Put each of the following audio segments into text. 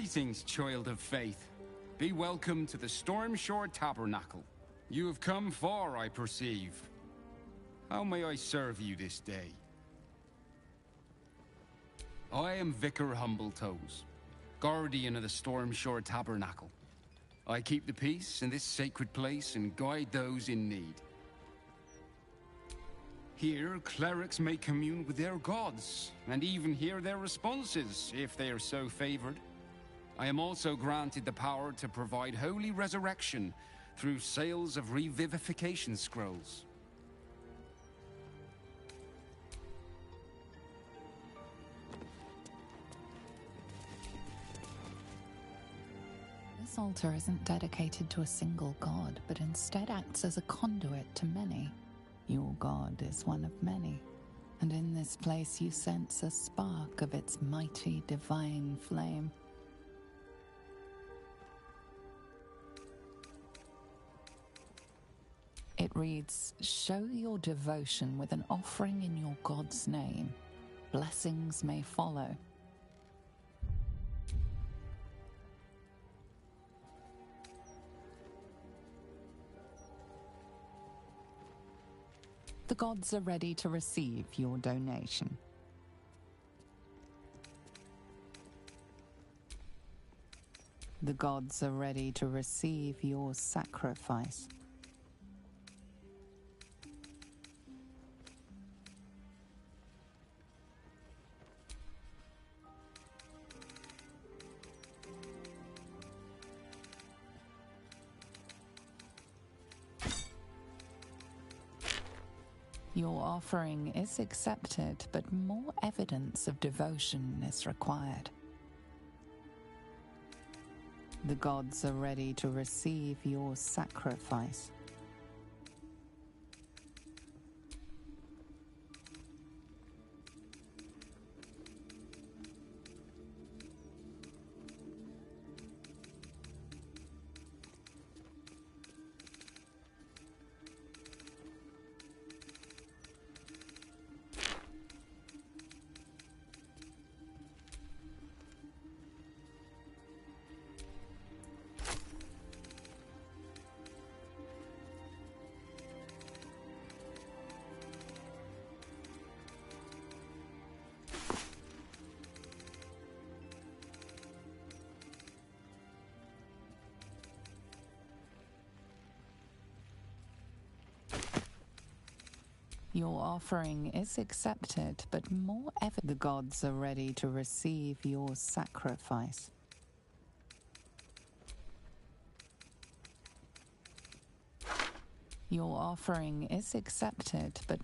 Greetings, child of faith. Be welcome to the Stormshore Tabernacle. You have come far, I perceive. How may I serve you this day? I am Vicar Humbletoes, guardian of the Stormshore Tabernacle. I keep the peace in this sacred place and guide those in need. Here, clerics may commune with their gods, and even hear their responses, if they are so favored. I am also granted the power to provide holy resurrection through sales of revivification scrolls. This altar isn't dedicated to a single god, but instead acts as a conduit to many. Your god is one of many, and in this place you sense a spark of its mighty divine flame. It reads, "Show your devotion with an offering in your god's name. Blessings may follow." The gods are ready to receive your donation. The gods are ready to receive your sacrifice. Your offering is accepted, but more evidence of devotion is required. The gods are ready to receive your sacrifice. Your offering is accepted, but more the gods are ready to receive your sacrifice. Your offering is accepted, but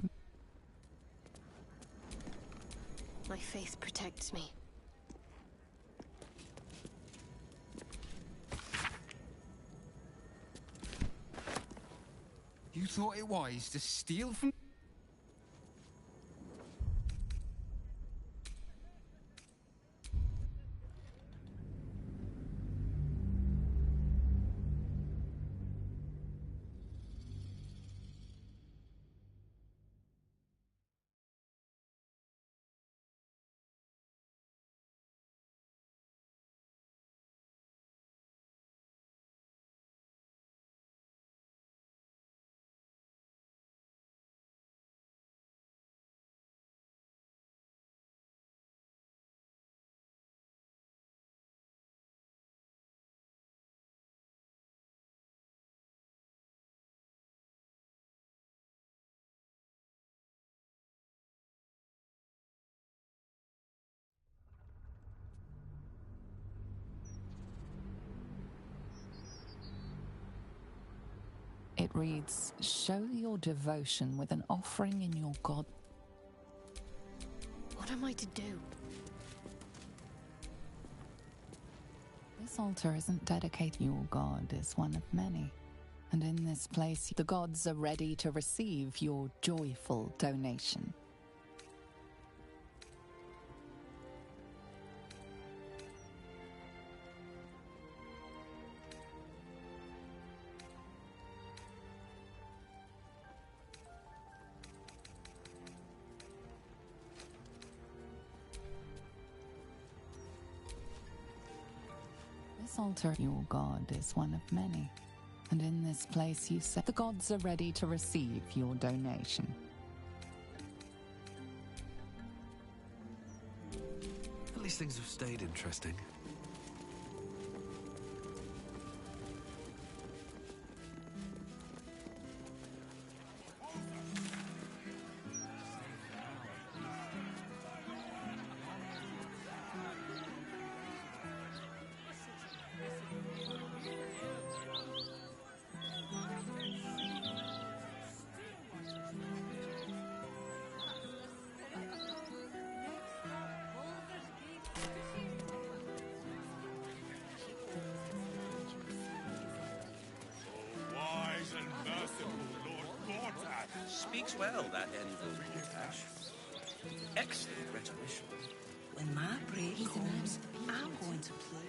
my faith protects me. You thought it wise to steal from... it reads, "Show your devotion with an offering in your god." What am I to do? This altar isn't dedicated. Your god is one of many, and in this place the gods are ready to receive your joyful donation. this altar, your god is one of many. And in this place you say the gods are ready to receive your donation. At least things have stayed interesting. Speaks well, that envoy Tash. Excellent rhetorician. When my break comes, I'm going to play.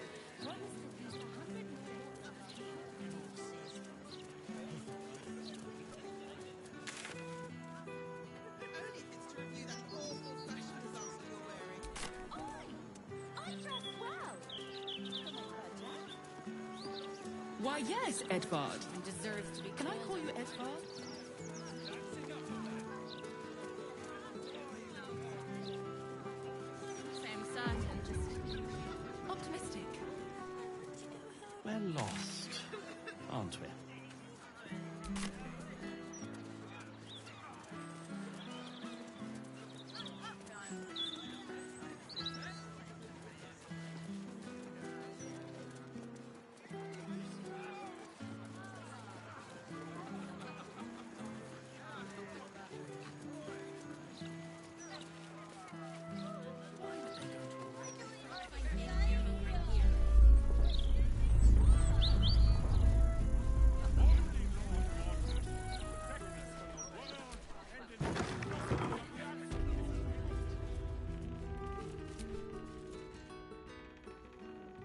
Why, yes, Edvard. Deserves to be. Can I call you Edvard? Same certain, just Optimistic. We're lost, aren't we?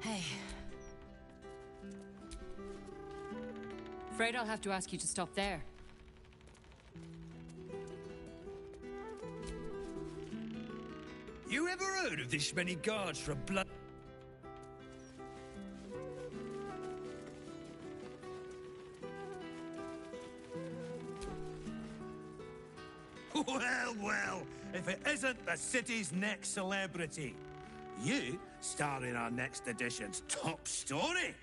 Hey. Afraid I'll have to ask you to stop there. You ever heard of this many guards for a blood... Well, well, if it isn't the city's next celebrity. You star in our next edition's top story.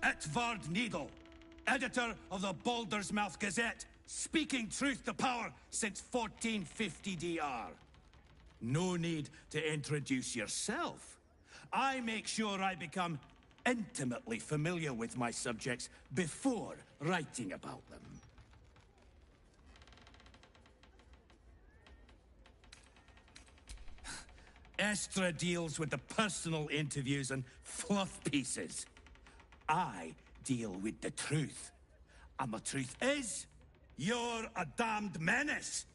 Etvard Needle, editor of the Baldur's Mouth Gazette, speaking truth to power since 1450 DR. No need to introduce yourself. I make sure I become intimately familiar with my subjects before writing about them. Estra deals with the personal interviews and fluff pieces. I deal with the truth. And the truth is, you're a damned menace.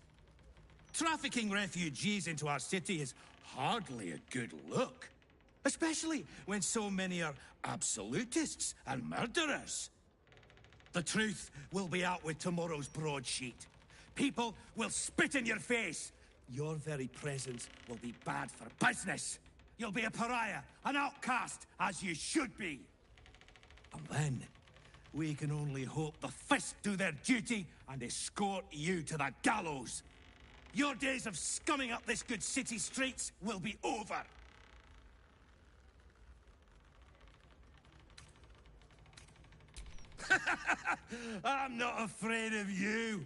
Trafficking refugees into our city is hardly a good look. Especially when so many are absolutists and murderers. The truth will be out with tomorrow's broadsheet. People will spit in your face. Your very presence will be bad for business. You'll be a pariah, an outcast, as you should be. And then, we can only hope the Fist do their duty and escort you to the gallows. Your days of scumming up this good city streets will be over. I'm not afraid of you.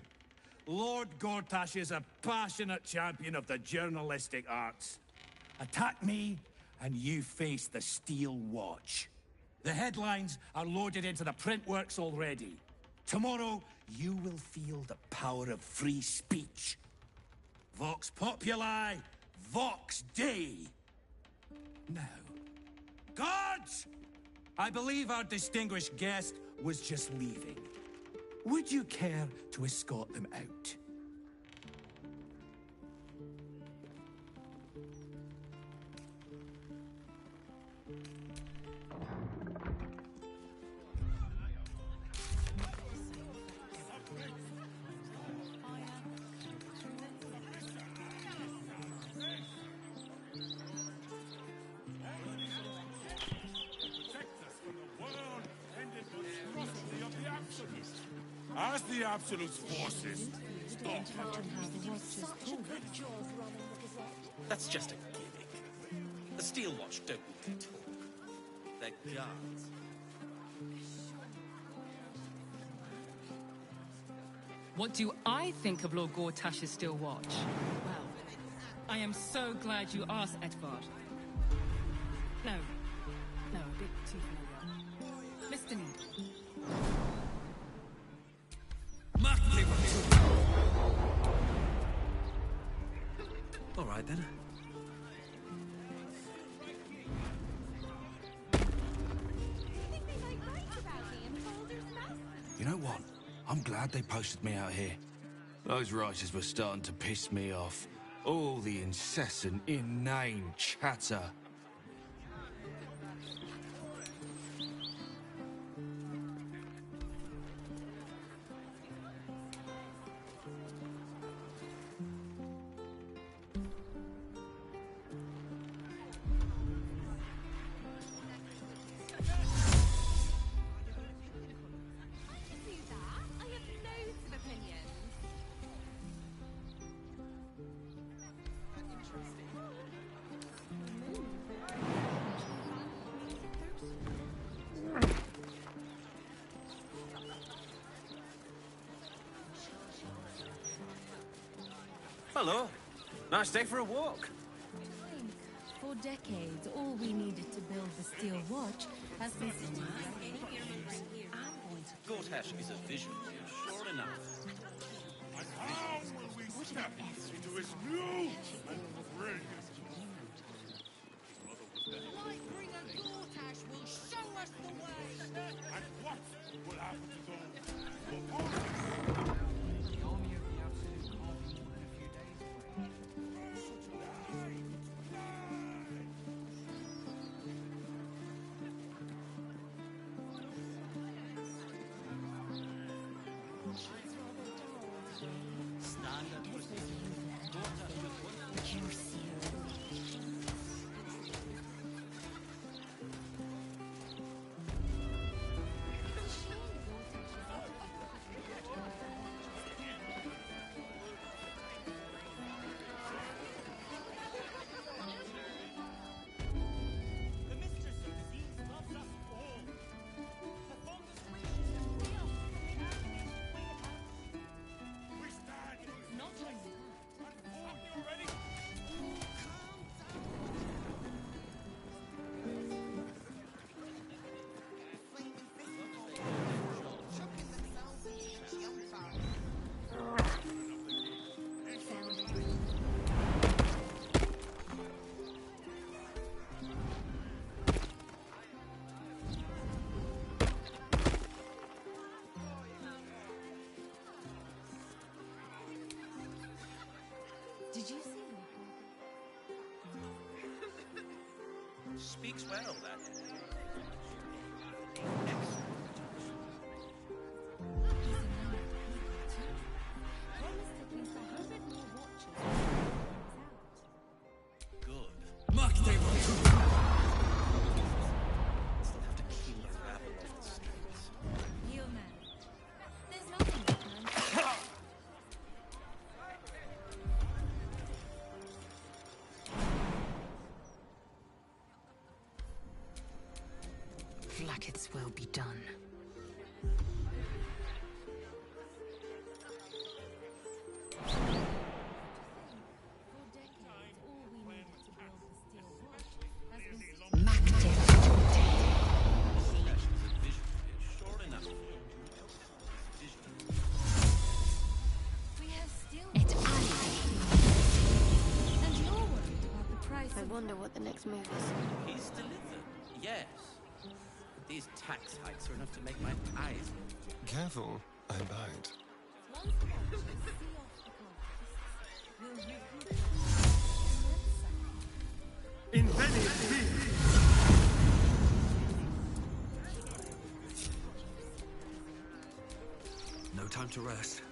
Lord Gortash is a passionate champion of the journalistic arts. Attack me, and you face the Steel Watch. The headlines are loaded into the print works already. Tomorrow, you will feel the power of free speech. Vox Populi, Vox Dei. Now, guards! I believe our distinguished guest was just leaving. Would you care to escort them out? As the Absolute's forces stop. That's just a gimmick. The Steel Watch don't need to talk. They're guards. What do I think of Lord Gortash's Steel Watch? Well, I am so glad you asked, Edvard. No, a bit too familiar. Mr. Needle. All right, then. You know what? I'm glad they posted me out here. Those writers were starting to piss me off. All the incessant, inane chatter. Hello. Nice day for a walk. For decades, all we needed to build the Steel Watch has been sitting Gortash is a visionary, sure enough. And how will we step into his new and brilliant Lightbringer Gortash will show us the way! And what will happen to those who oppose him? The army of the Absolute can't be more than a few days away. Did you see that? Speaks well, that. Good. Still have to keep the rabble off the streets. You man. There's nothing you can. Like will be done. I wonder what the next move is. He's delivered, yes. These tax hikes are enough to make my eyes. Careful, I bite. No time to rest.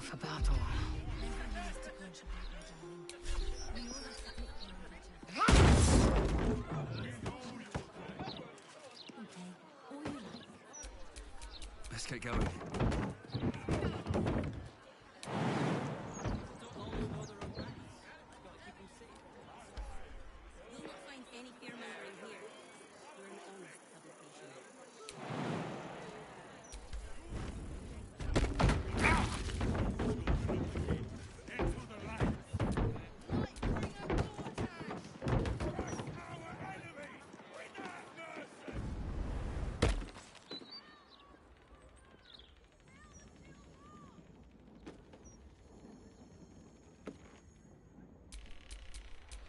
for battle. Let's get going.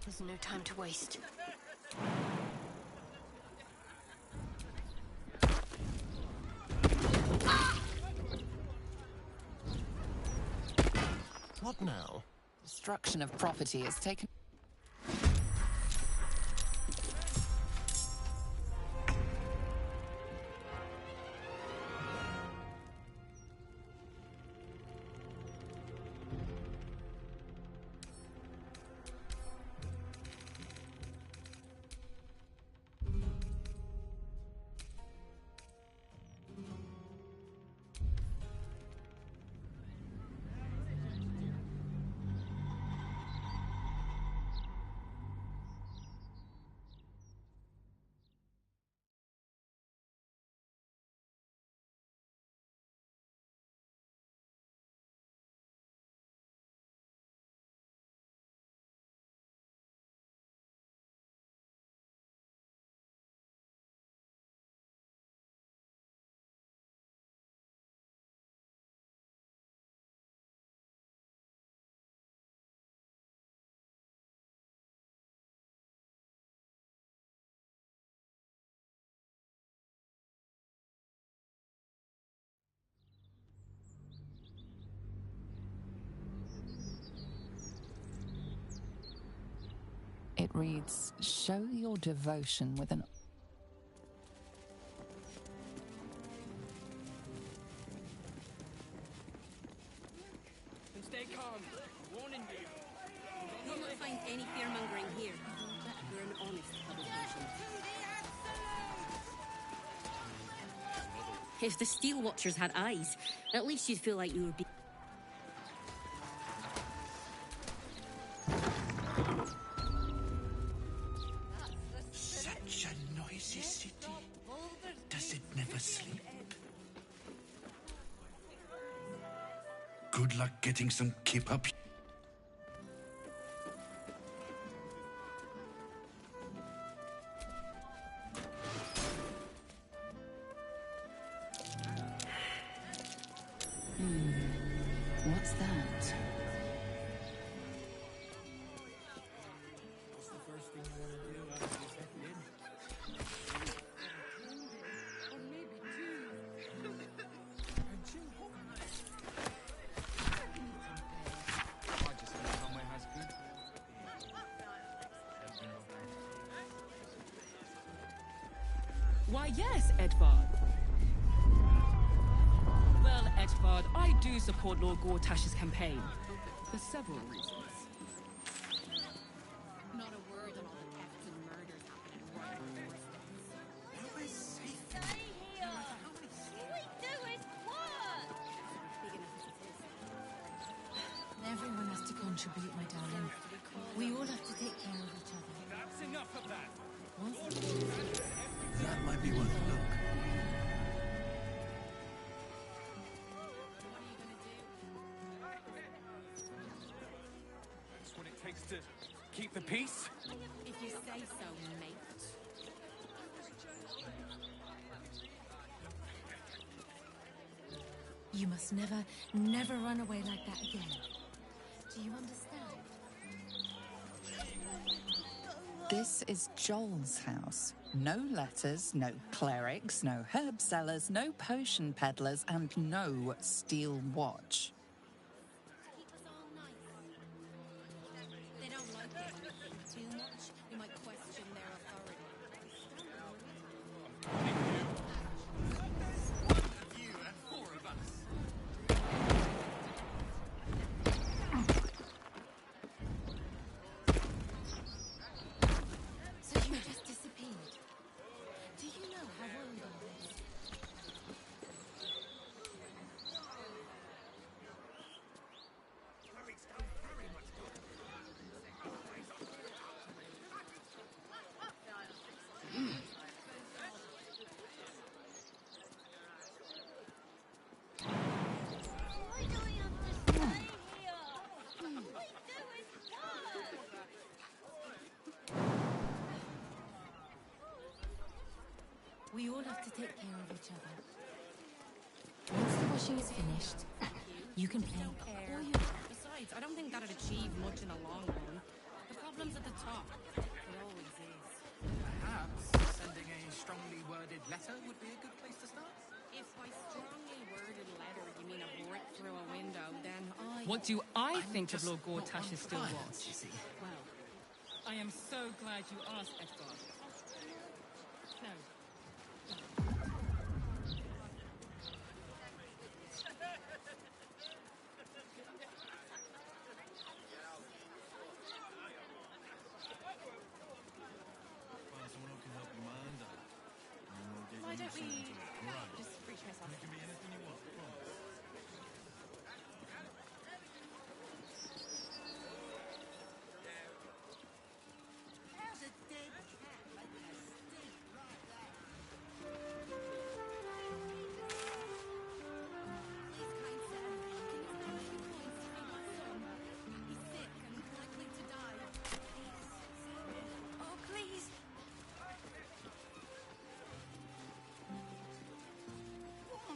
There's no time to waste. What now? Destruction of property is taken. It reads, show your devotion with an... And stay calm. Warning you. You'll not find any fear-mongering here. We're an honest publication. If the Steel Watchers had eyes, at least you'd feel like you would be... Such a noisy city. Does it never sleep? Good luck getting some kip up. What's that? What's the first thing you want to do after you settle in? Or maybe two. And two. I just know somewhere has been. Why, yes, Edvard. Well, Edvard, I do support Lord Gortash's campaign. For several reasons. Not a word on all the thefts and murders happening right on the doorsteps. Stay here! All we do is work! Big enough as it is. Everyone has to contribute, my darling. We all have to take care of each other. That's enough of that. That might be worth a look. That's what it takes to keep the peace. If you say so, mate. You must never, never run away like that again. Do you understand? This is Joel's house. No letters, no clerics, no herb sellers, no potion peddlers, and no steel watch. Keep us all nice. They don't like it. Too much, you might question their authority. You and four of us. take care of each other. Once the washing is finished, you can play all you want. Besides, I don't think that'd achieve much in the long run. The problem's at the top. It always is. Perhaps sending a strongly worded letter would be a good place to start. If by strongly worded letter you mean a brick through a window, then What do I think of just Lord not Gortash's one still client, watch? you see. Well, I am so glad you asked, Edvard. No. why don't we just reach myself?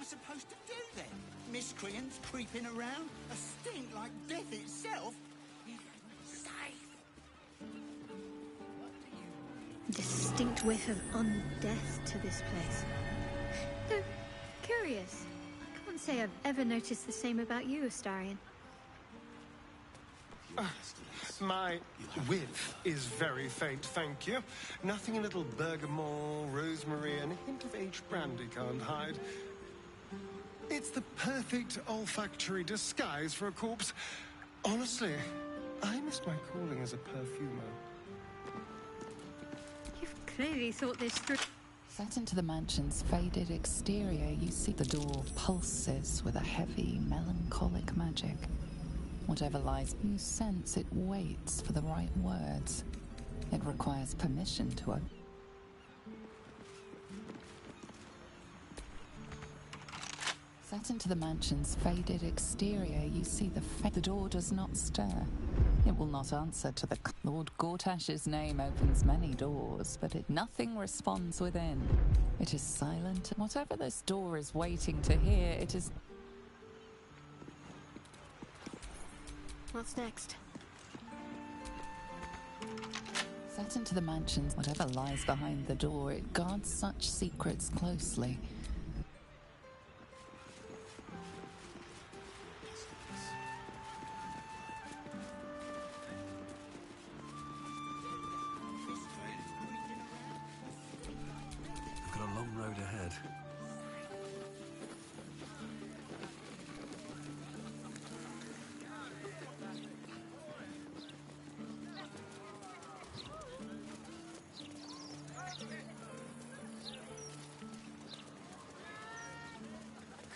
Supposed to do then? Miscreants creeping around? A stink like death itself? Safe. Distinct whiff of undeath to this place. Though, curious. I can't say I've ever noticed the same about you, Astarion. My whiff is very faint, thank you. Nothing a little bergamot, rosemary, and a hint of aged brandy can't hide. It's the perfect olfactory disguise for a corpse. Honestly, I missed my calling as a perfumer. You've clearly thought this through. Set into the mansion's faded exterior, you see the door pulses with a heavy, melancholic magic. Whatever lies, you sense it waits for the right words. It requires permission to open. Set into the mansion's faded exterior, you see the door does not stir. It will not answer to the... Lord Gortash's name opens many doors, but nothing responds within. It is silent. Whatever this door is waiting to hear, it is... What's next? Set into the mansion's... Whatever lies behind the door, it guards such secrets closely. Got a long road ahead.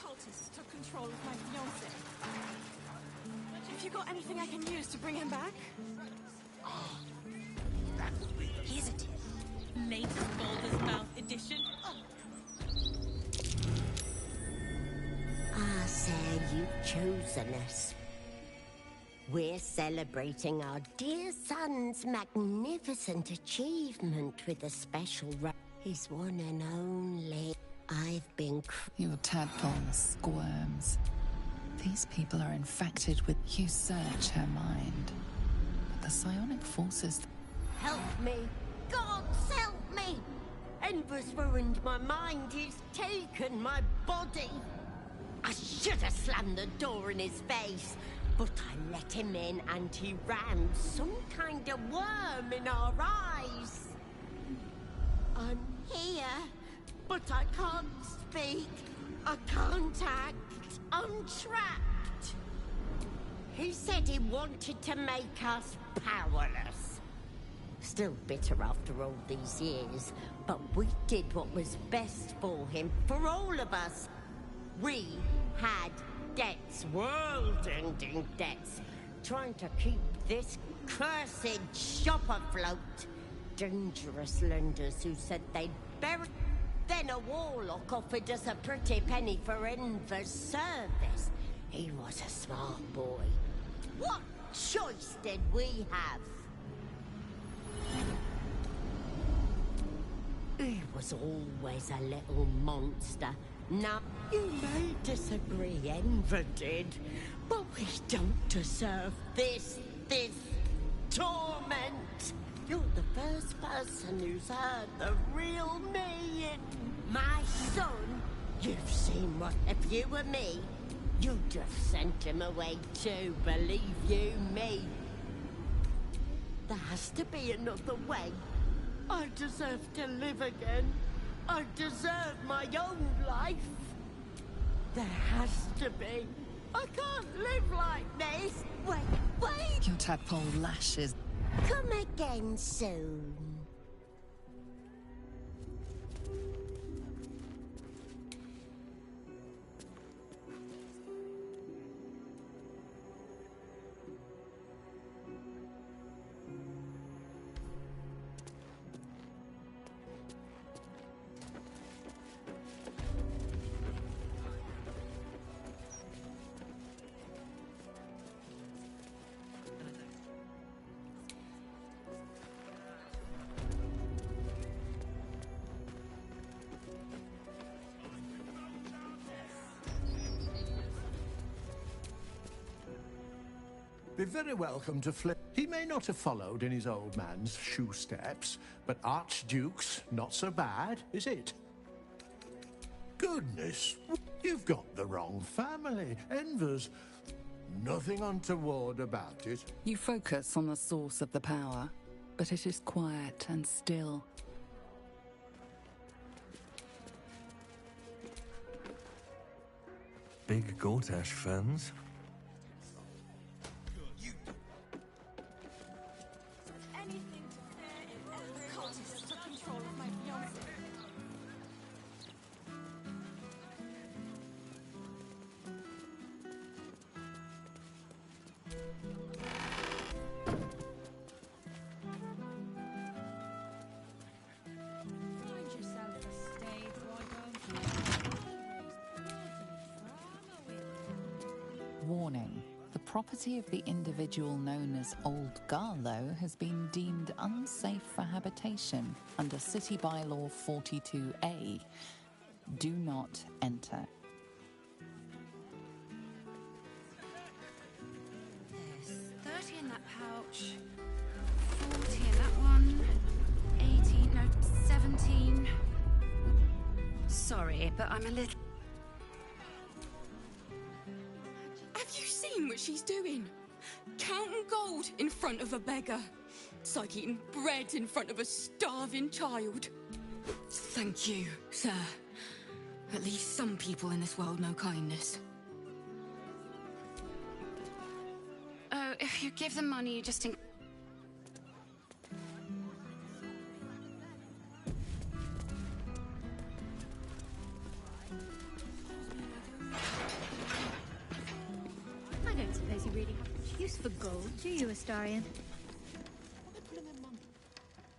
Cultists took control of my fiancé. Have you got anything I can use to bring him back? Here's it. Latest Baldur's Mouth edition. Ah, sir, you've chosen us. We're celebrating our dear son's magnificent achievement with a special his one and only. I've been... Your tadpoles squirms. These people are infected with... You search her mind. But the psionic forces... Help me! Gods, help me! Enver's ruined my mind. He's taken my body. I should have slammed the door in his face, but I let him in and he ran some kind of worm in our eyes. I'm here, but I can't speak. I can't act. I'm trapped. He said he wanted to make us powerless. Still bitter after all these years, but we did what was best for him, for all of us. We had debts, world-ending debts, trying to keep this cursed shop afloat. Dangerous lenders who said they'd bury... Then a warlock offered us a pretty penny for Enver's service. He was a smart boy. What choice did we have? He was always a little monster. Now, you may disagree, Enver did, but we don't deserve this torment. You're the first person who's heard the real me. My son, you've seen what if you were me, you'd have sent him away too, believe you me. There has to be another way. I deserve to live again. I deserve my own life. There has to be. I can't live like this. Wait. Your tadpole lashes. Come again soon. Be very welcome to Flip. He may not have followed in his old man's shoe steps, but Archduke's not so bad, is it? Goodness, you've got the wrong family. Enver's nothing untoward about it. You focus on the source of the power, but it is quiet and still. Big Gortash fans. Cultists took control of my fiancé. Find yourself a stage, why don't you? Warning. The property of the individual known as Old Garlow has been deemed unsafe for habitation under City Bylaw 42A. Do not enter. There's 30 in that pouch, 40 in that one, 18, no, 17. Sorry, but I'm a little... Have you seen what she's doing? Counting gold in front of a beggar. It's like eating bread in front of a starving child. Thank you, sir. At least some people in this world know kindness. Oh, if you give them money, you just... I don't suppose you really have much use for gold, do you, Astarion?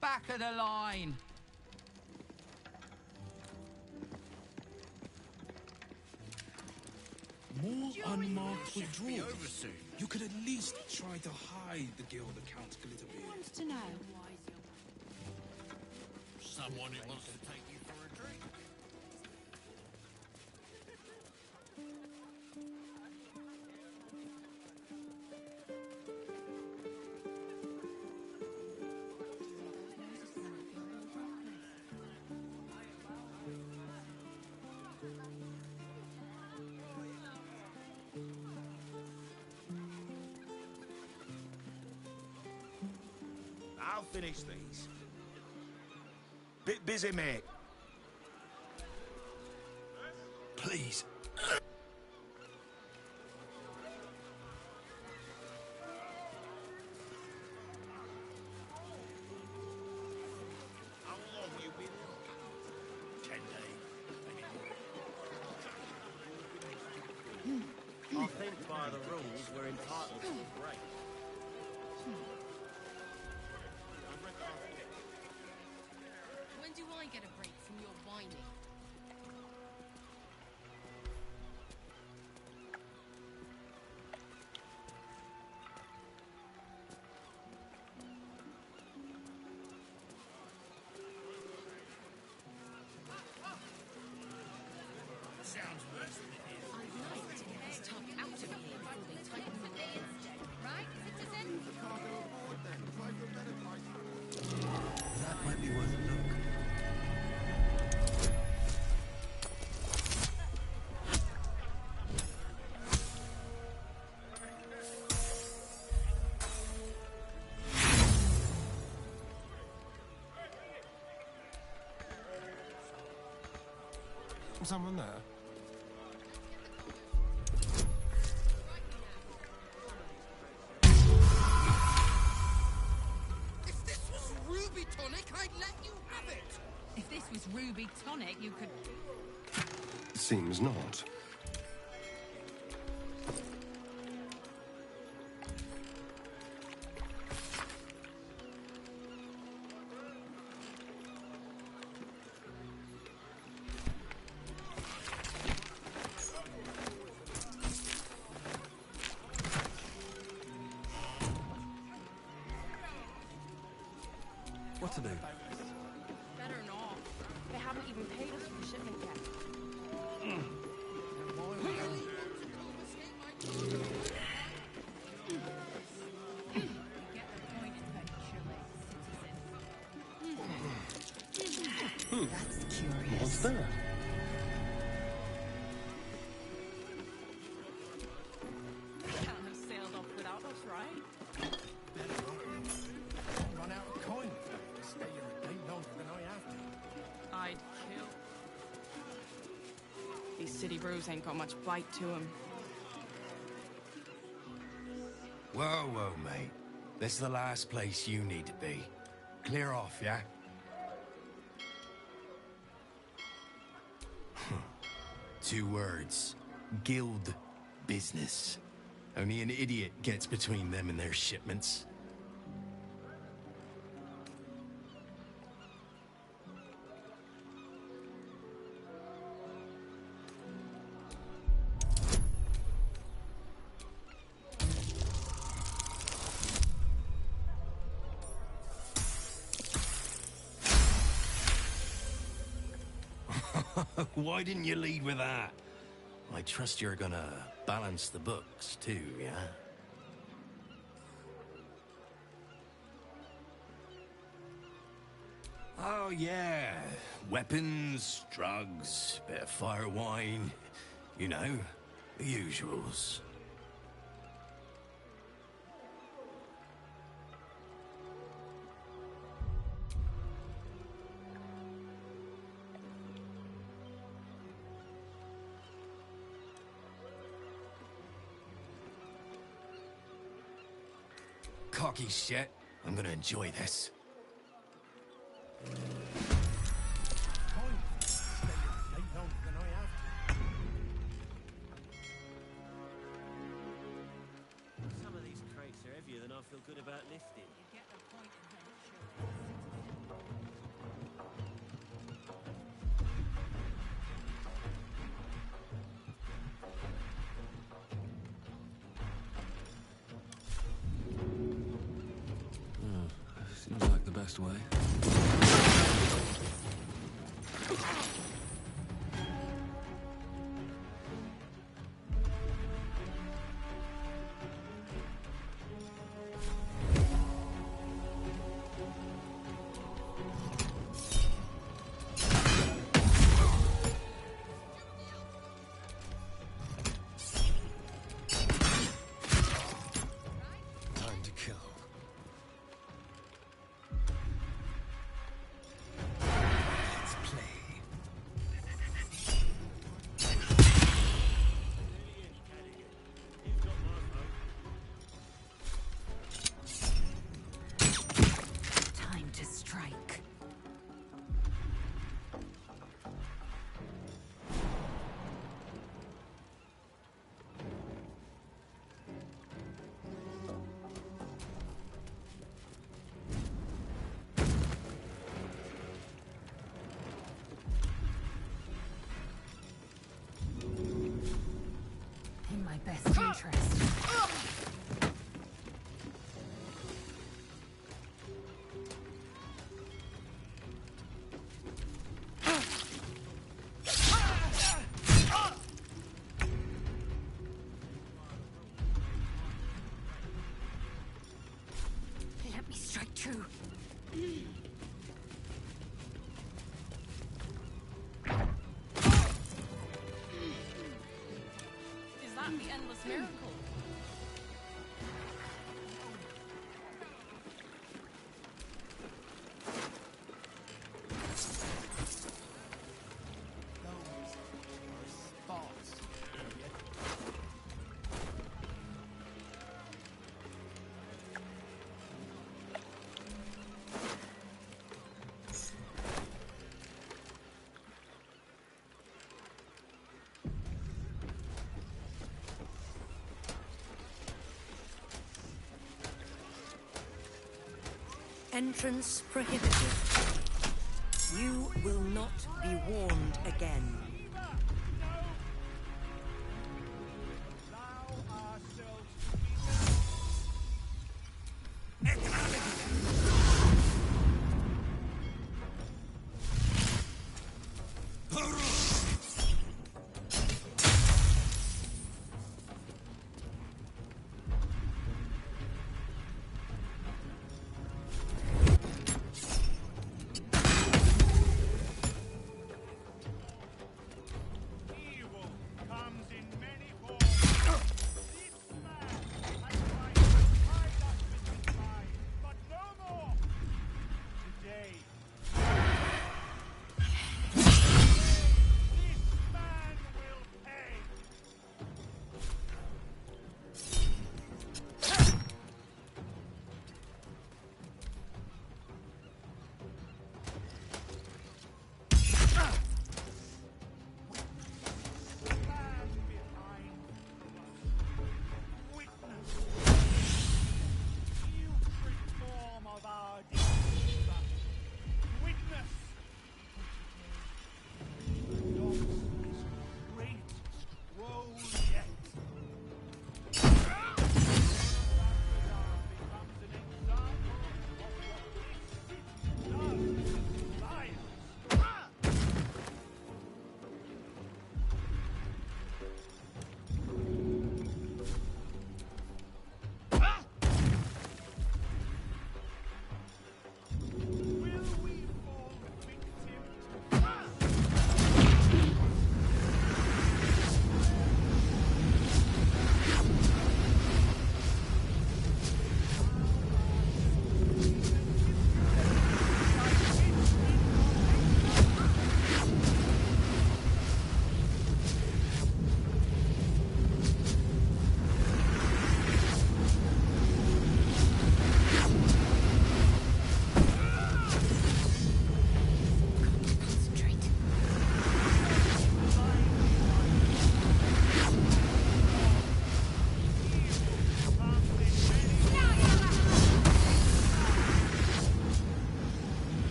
Back of the line! More unmarked withdrawals. You could at least try to hide the guild account Glitterbeard. Wants to know. Someone who wants to take you for a drink. I'll finish these. Bit busy, mate. Please. How long you been? 10 days. I think by the rules we're entitled to a break. When do I get a break from your whining? sounds worse than it is. I'd like to get this talk out of here before they tighten the instead. Right, citizen? That might be worth a look. Someone there? If this was Ruby Tonic, I'd let you have it. If this was Ruby Tonic, you could... Seems not. What to do? Better not. They haven't even paid us for the shipment yet. That's curious. What's that? Can't have sailed off without us, right? Run out of coin. Stay here a day longer than I have to. I'd kill. These city brews ain't got much bite to them. Whoa, whoa, mate. This is the last place you need to be. Clear off, yeah? 2 words. Guild business. Only an idiot gets between them and their shipments. Why didn't you lead with that? I trust you're gonna balance the books too, yeah? Oh, yeah. Weapons, drugs, bit of fire wine. You know, the usuals. Cocky shit. I'm gonna enjoy this. Some of these crates are heavier than I feel good about lifting. Seems like the best way. Time to kill. Let's play. Time to strike. In my best interest. true. Is that the endless miracle? Entrance prohibited. You will not be warned again.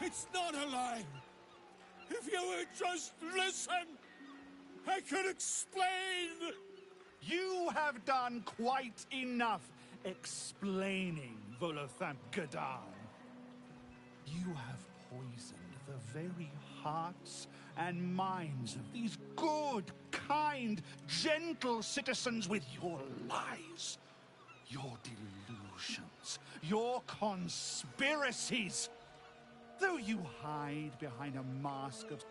It's not a lie. If you would just listen, I could explain. You have done quite enough explaining, Volothamp Gadam. You have poisoned the very hearts and minds of these good, kind, gentle citizens with your lies, your delusions, your conspiracies. Though you hide behind a mask of...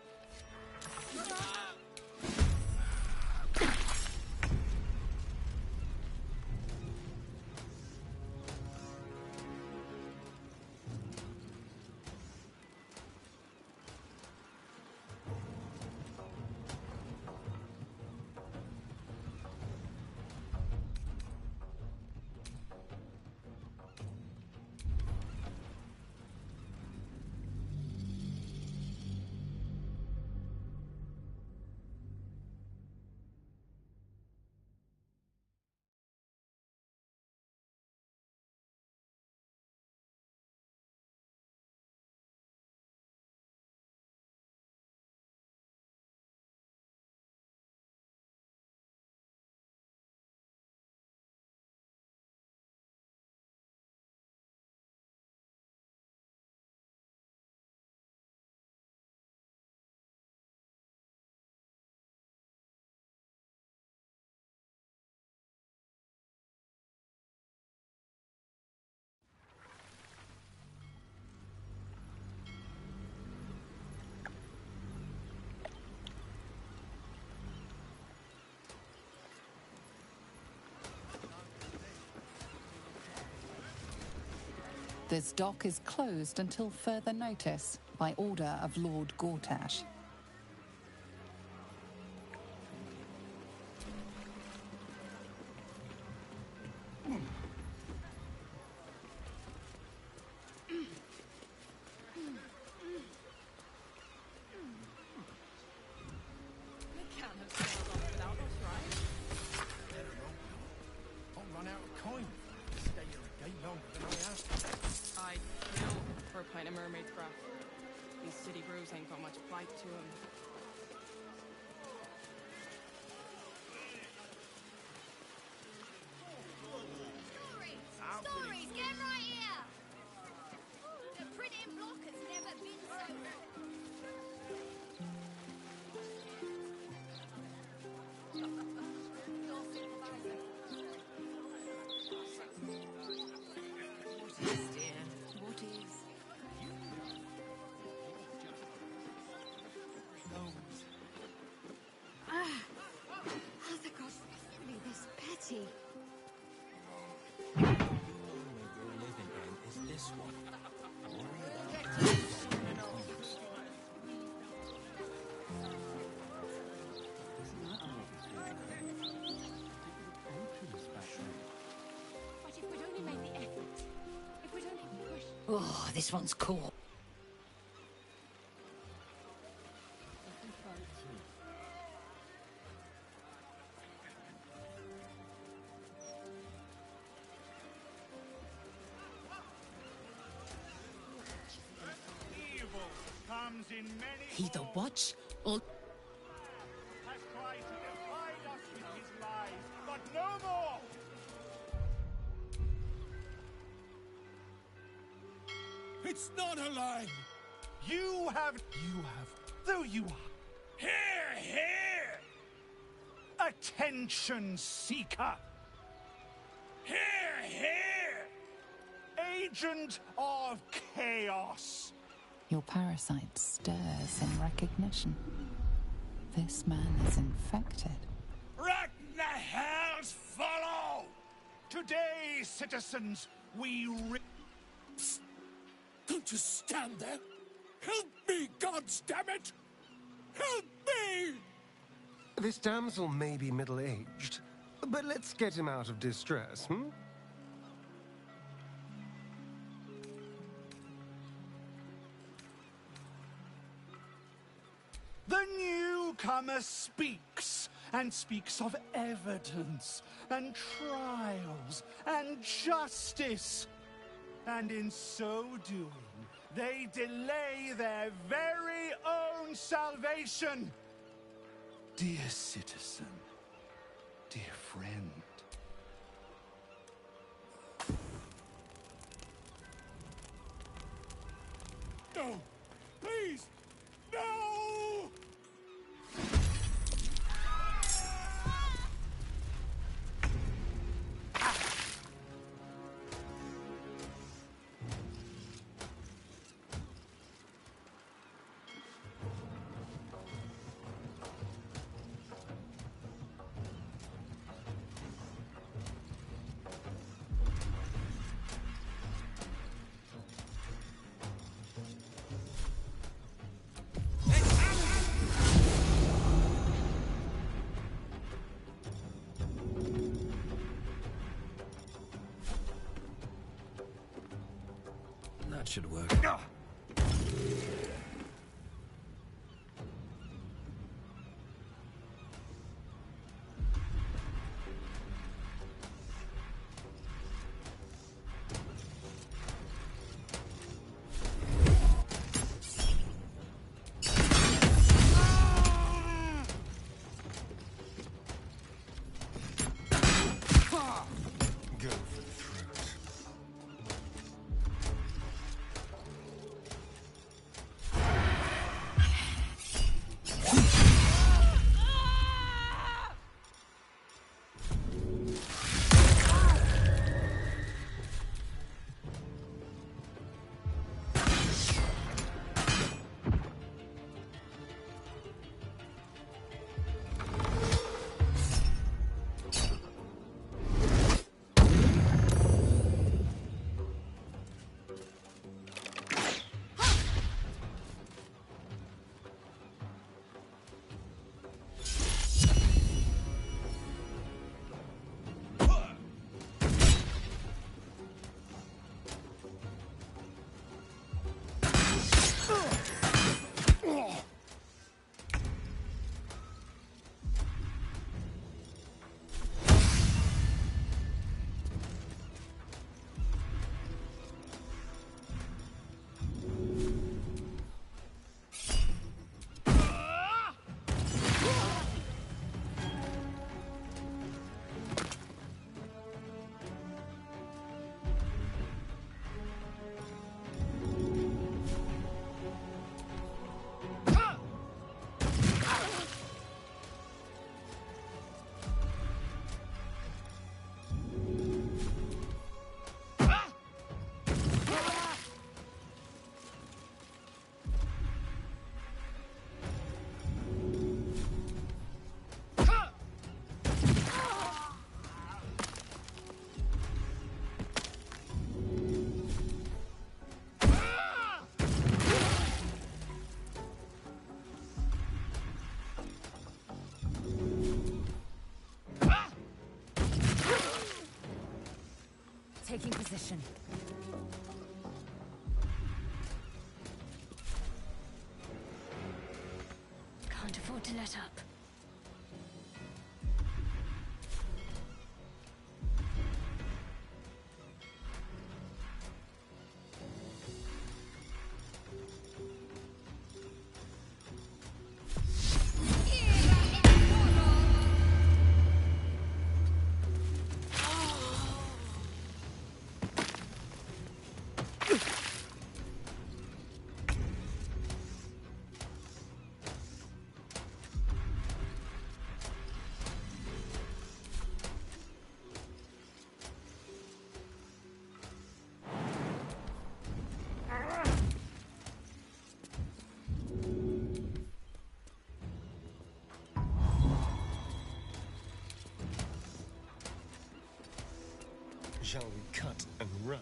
This dock is closed until further notice by order of Lord Gortash. I'd kill for a pint of mermaid's breath. These city brews ain't got much bite to them. Stories, get right here! The printing block has never been so... What is? How the gods be this petty? Is this one? But if we'd only made the effort, if we'd only pushed... Oh, this one's cool. Evil comes in many He the watch? Or has tried to divide us with his lies, but no more! It's not a lie! You have, though you are... Here! Attention seeker! Here! Agent of chaos! Your parasite stirs in recognition. This man is infected. Let the hells follow! Today, citizens, we Don't just stand there! Help me, goddammit! Help me! This damsel may be middle-aged, but let's get him out of distress, hmm? The newcomer speaks, and speaks of evidence, and trials, and justice. And in so doing, they delay their very own salvation. Dear citizen, dear friend. No! Please! No! That should work. Go for the throat. Taking position. Can't afford to let up. Shall we cut and run?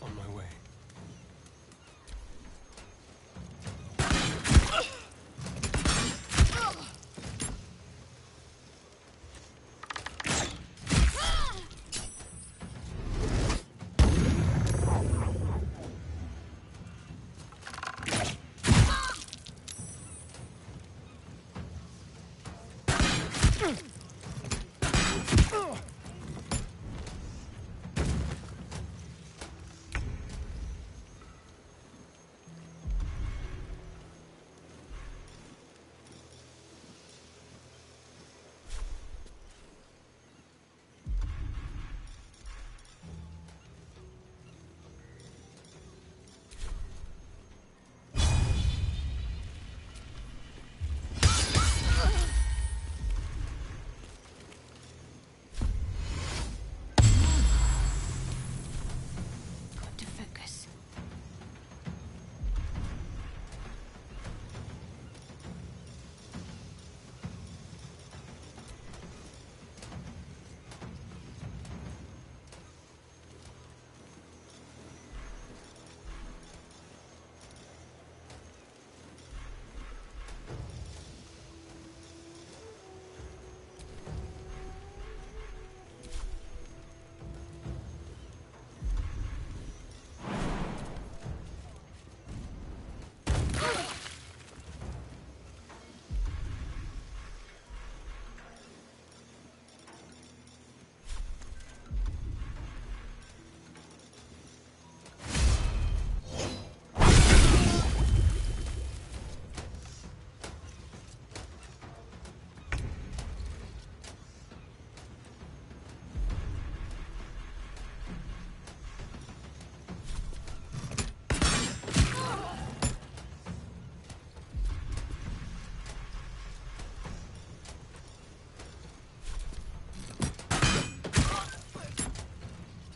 On my way.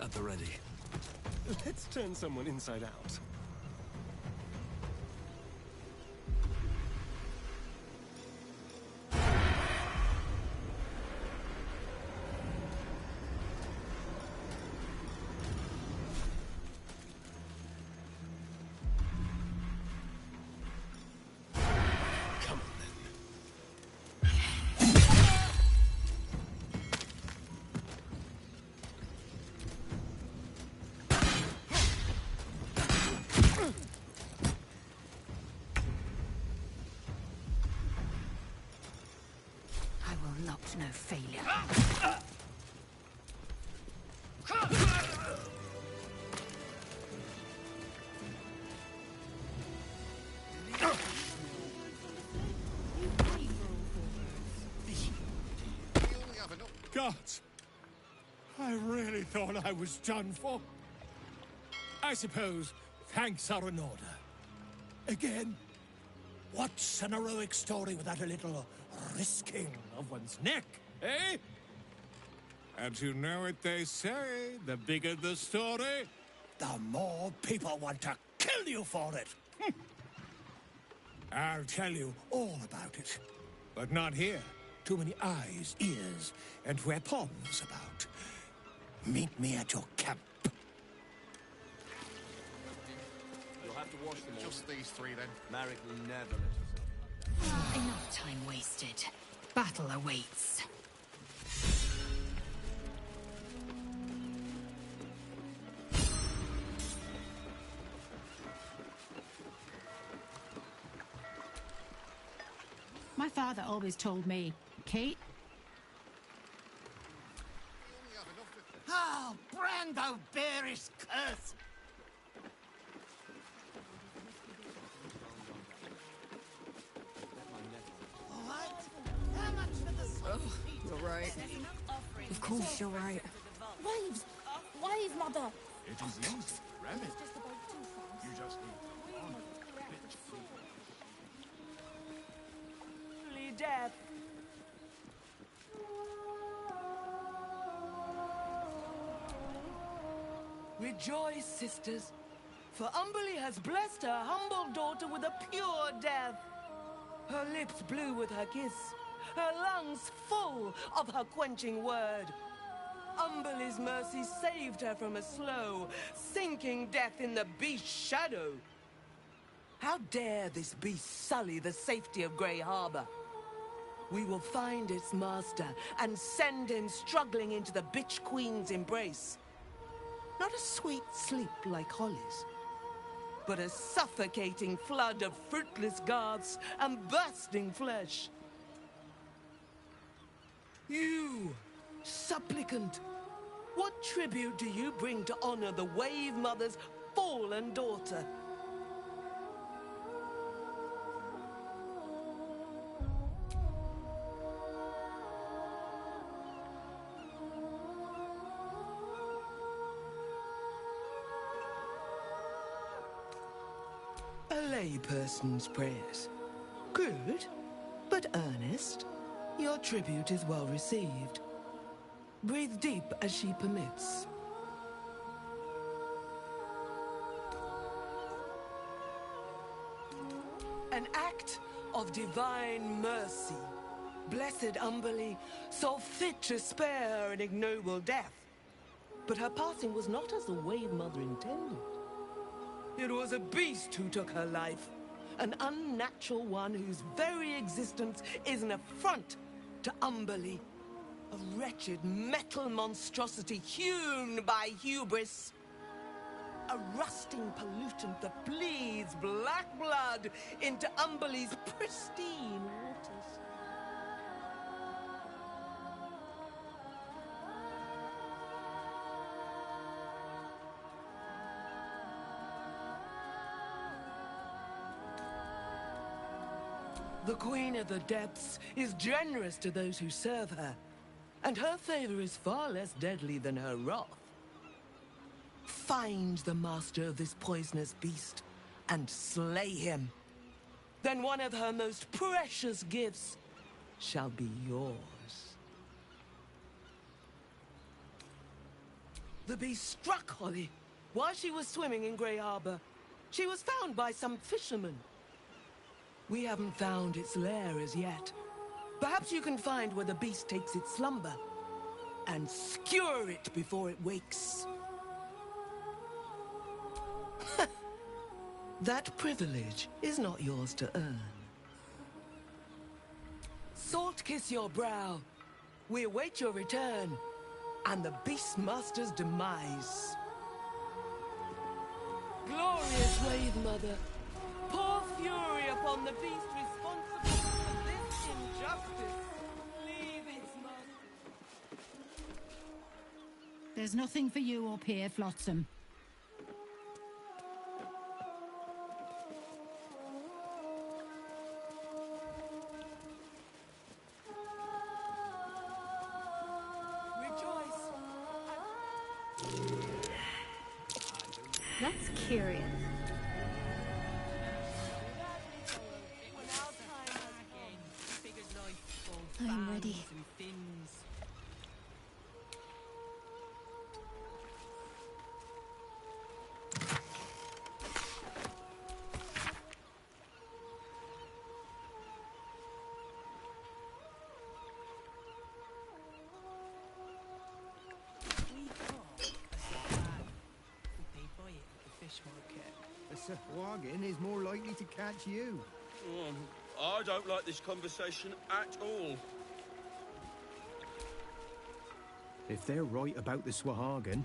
At the ready. Let's turn someone inside out. No failure. Gods! I really thought I was done for. I suppose thanks are in order. Again, what's an heroic story without a little risking of one's neck, eh? And you know what they say, the bigger the story, the more people want to kill you for it. I'll tell you all about it, but not here. Too many eyes, ears, and where pawns about. Meet me at your camp. You'll have to wash them all. Just these three, then. Marek will never let us in. Enough time wasted. Battle awaits. My father always told me, Kate. Oh, Brando bearish curse! What? How much for the You're right. Of course you're right. Waves! Wave, mother! It is easy, Remy. You just need one bit Holy death! Rejoice, sisters, for Umberlee has blessed her humble daughter with a pure death. Her lips blue with her kiss, her lungs full of her quenching word. Umberlee's mercy saved her from a slow, sinking death in the beast's shadow. How dare this beast sully the safety of Grey Harbor? We will find its master and send him struggling into the bitch queen's embrace. Not a sweet sleep like Holly's, but a suffocating flood of fruitless guards and bursting flesh. You, supplicant, what tribute do you bring to honor the Wave Mother's fallen daughter? A layperson's prayers. Crude, but earnest. Your tribute is well received. Breathe deep as she permits. An act of divine mercy. Blessed Umberlee saw fit to spare her an ignoble death. But her passing was not as the Wave Mother intended. It was a beast who took her life. An unnatural one whose very existence is an affront to Umberlee. A wretched metal monstrosity hewn by hubris. A rusting pollutant that bleeds black blood into Umberlee's pristine waters. The Queen of the Depths is generous to those who serve her, and her favor is far less deadly than her wrath. Find the master of this poisonous beast and slay him. Then one of her most precious gifts shall be yours. The beast struck Holly while she was swimming in Grey Harbor. She was found by some fishermen. We haven't found its lair as yet. Perhaps you can find where the beast takes its slumber and skewer it before it wakes. That privilege is not yours to earn. Salt kiss your brow. We await your return and the Beastmaster's demise. Glorious Wave Mother, pour fury upon the beast responsible for this injustice. Leave its master. There's nothing for you up here, Flotsam. That's curious. I'm ready. Swahagen is more likely to catch you. I don't like this conversation at all. If they're right about the Swahagen...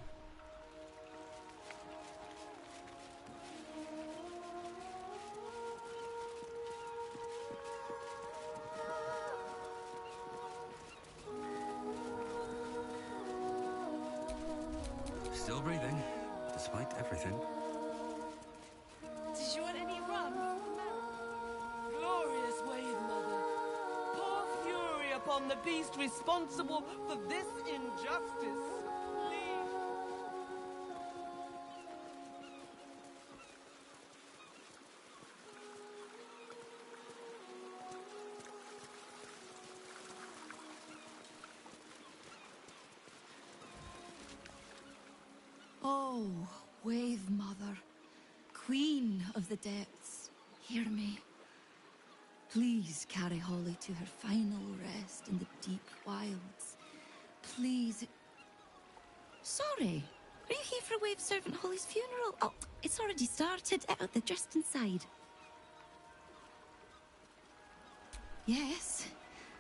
Still breathing, despite everything. Did you want any rum? Glorious wave, Mother. Pour fury upon the beast responsible for this injustice. Please. Oh, Wave Mother, Queen of the Depths, hear me. Please carry Holly to her final rest in the deep wilds. Please. Sorry, are you here for Wave Servant Holly's funeral? Oh, it's already started. They're just inside. Yes.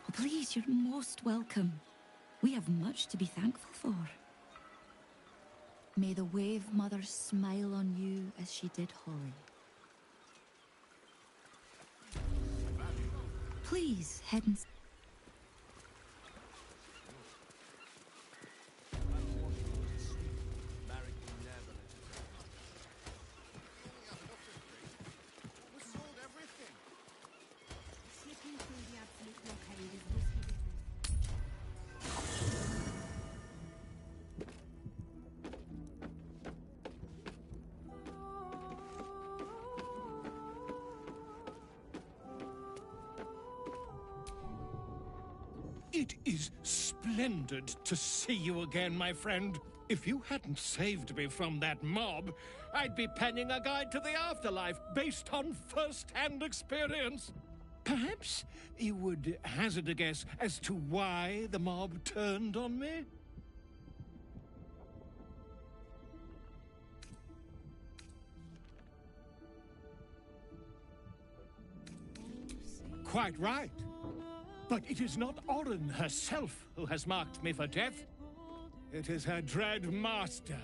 Oh, please, you're most welcome. We have much to be thankful for. May the Wave Mother smile on you as she did Holly. Please, head and... It is splendid to see you again, my friend. If you hadn't saved me from that mob, I'd be penning a guide to the afterlife based on first-hand experience. Perhaps you would hazard a guess as to why the mob turned on me? Quite right. But it is not Orin herself who has marked me for death. It is her dread master.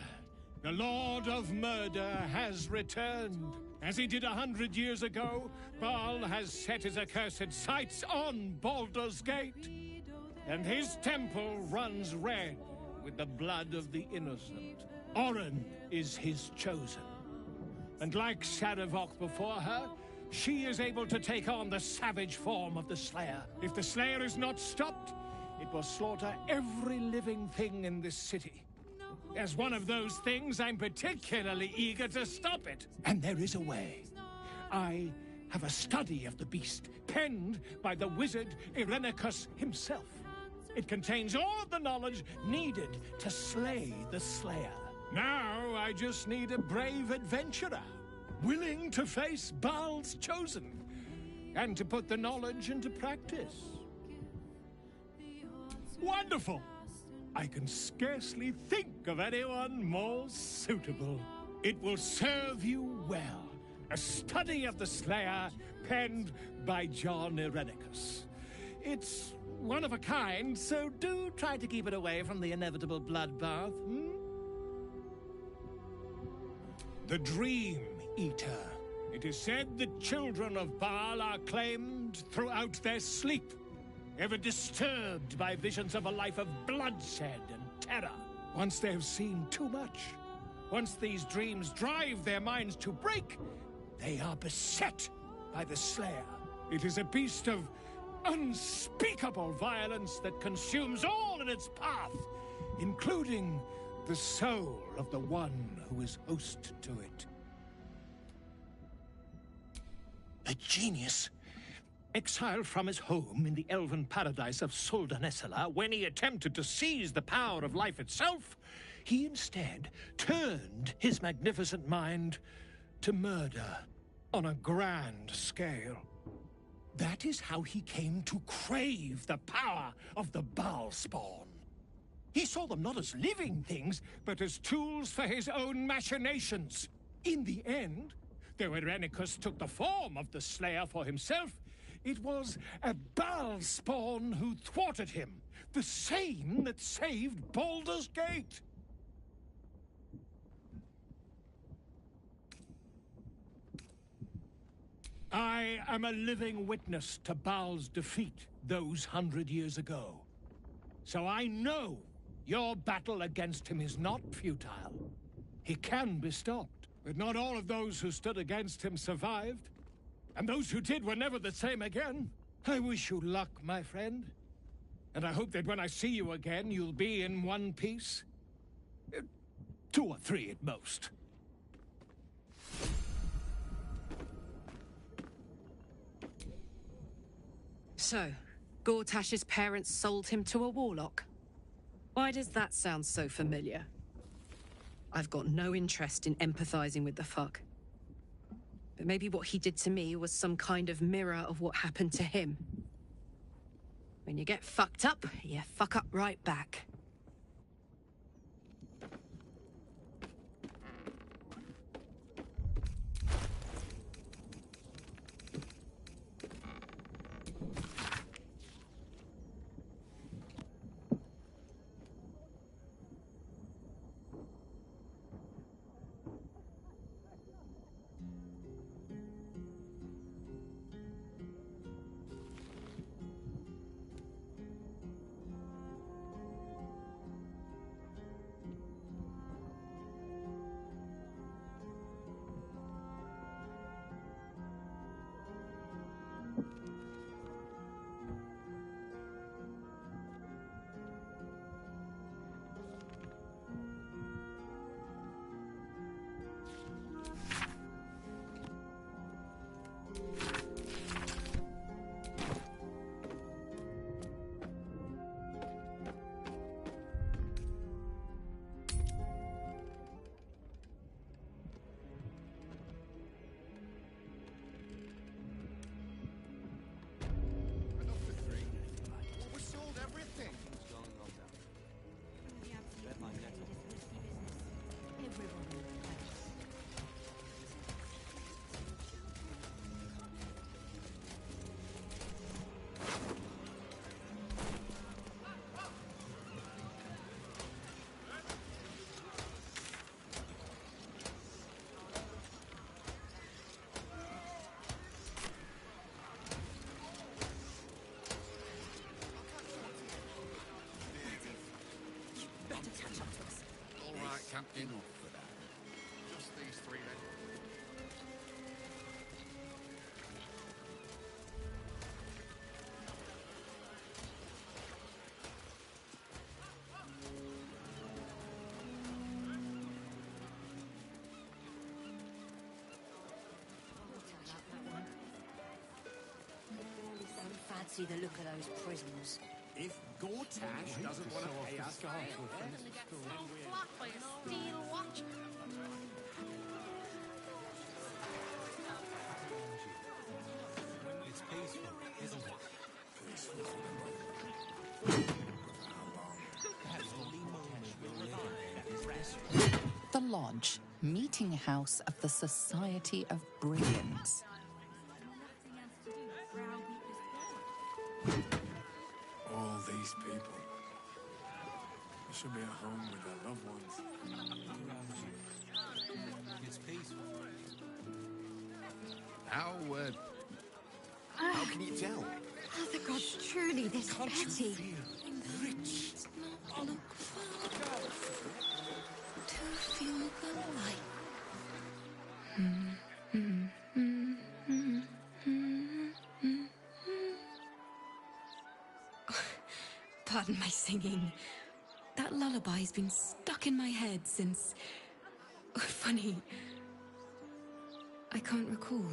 The Lord of Murder has returned. As he did 100 years ago, Baal has set his accursed sights on Baldur's Gate. And his temple runs red with the blood of the innocent. Orin is his chosen. And like Sarevok before her, she is able to take on the savage form of the Slayer. If the Slayer is not stopped, it will slaughter every living thing in this city. As one of those things, I'm particularly eager to stop it. And there is a way. I have a study of the beast, penned by the wizard Irenicus himself. It contains all of the knowledge needed to slay the Slayer. Now I just need a brave adventurer, willing to face Baal's chosen, and to put the knowledge into practice. Wonderful! I can scarcely think of anyone more suitable. It will serve you well. A study of the Slayer, penned by John Irenicus. It's one of a kind, so do try to keep it away from the inevitable bloodbath, The Dream Eater. It is said the children of Baal are claimed throughout their sleep, ever disturbed by visions of a life of bloodshed and terror. Once they have seen too much, once these dreams drive their minds to break, they are beset by the Slayer. It is a beast of unspeakable violence that consumes all in its path, including the soul of the one who is host to it. A genius, exiled from his home in the elven paradise of Soldanessala, when he attempted to seize the power of life itself, he instead turned his magnificent mind to murder on a grand scale. That is how he came to crave the power of the Baal spawn. He saw them not as living things, but as tools for his own machinations. In the end, Though Irenicus took the form of the Slayer for himself, it was a Baal spawn who thwarted him, the same that saved Baldur's Gate. I am a living witness to Baal's defeat those 100 years ago. So I know your battle against him is not futile. He can be stopped, but not all of those who stood against him survived. And those who did were never the same again. I wish you luck, my friend. And I hope that when I see you again, you'll be in one piece. 2 or 3 at most. So, Gortash's parents sold him to a warlock. Why does that sound so familiar? I've got no interest in empathizing with the fuck. But maybe what he did to me was some kind of mirror of what happened to him. When you get fucked up, you fuck up right back. Captain, off for that. Just these 3 then. Don't fancy the look of those prisms. If Gortash doesn't want to pay us, Steel watch. It's peaceful, isn't it? Peaceful. The Lodge, meeting house of the Society of Brigands. All these people. They should be at home with their loved ones. It's peaceful. How can you tell? Oh, the gods, truly this petty. Rich. Not look far. To feel the light. Pardon my singing. That lullaby's been stuck in my head since... Oh, funny. I can't recall.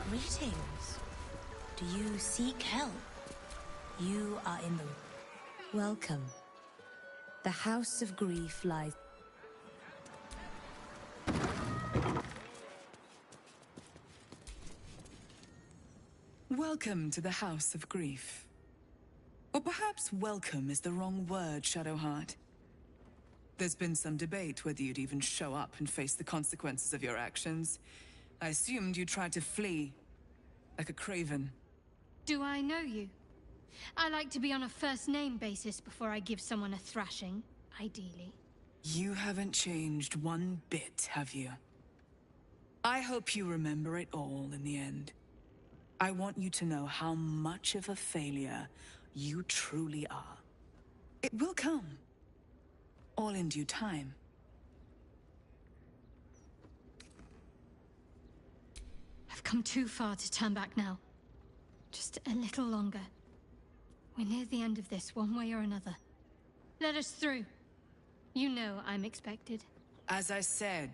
Greetings. Do you seek help? You are in the... Welcome. The House of Grief lies... Welcome to the House of Grief. Or perhaps welcome is the wrong word, Shadowheart. There's been some debate whether you'd even show up and face the consequences of your actions. I assumed you tried to flee, like a craven. Do I know you? I like to be on a first-name basis before I give someone a thrashing, ideally. You haven't changed one bit, have you? I hope you remember it all in the end. I want you to know how much of a failure you truly are. It will come. All in due time. I've come too far to turn back now. Just a little longer. We're near the end of this, one way or another. Let us through. You know I'm expected. As I said,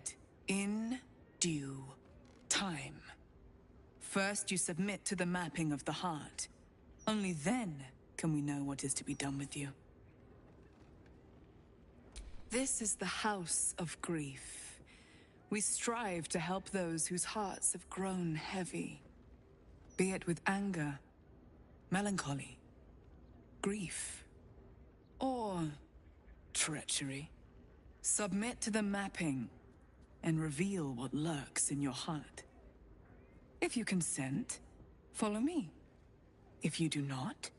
in due time. First, you submit to the mapping of the heart. Only then can we know what is to be done with you. This is the House of Grief. We strive to help those whose hearts have grown heavy. Be it with anger, melancholy, grief, or treachery. Submit to the mapping and reveal what lurks in your heart. If you consent, follow me. If you do not,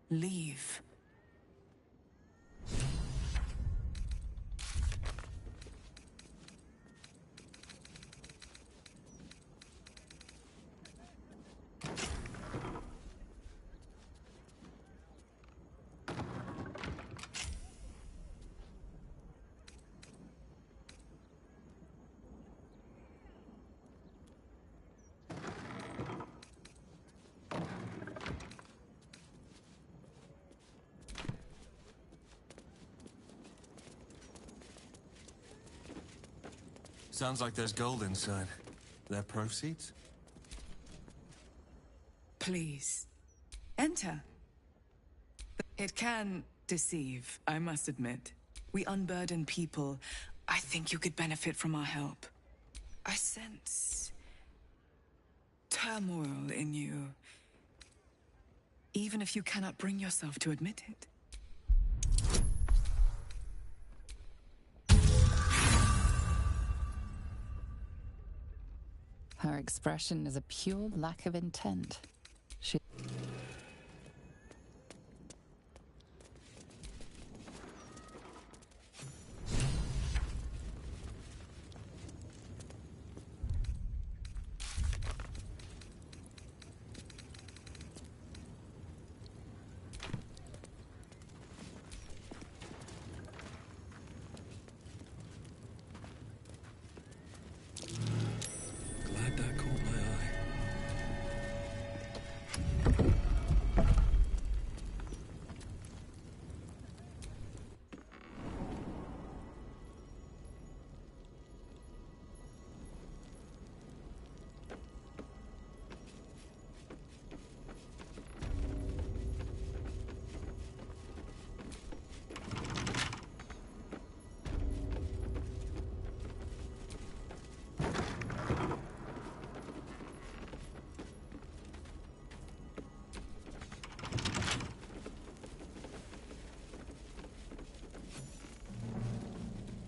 leave. Sounds like there's gold inside. Their proceeds? Please, enter. It can deceive, I must admit. We unburden people. I think you could benefit from our help. I sense turmoil in you, even if you cannot bring yourself to admit it. Her expression is a pure lack of intent. She... Glad that caught my eye.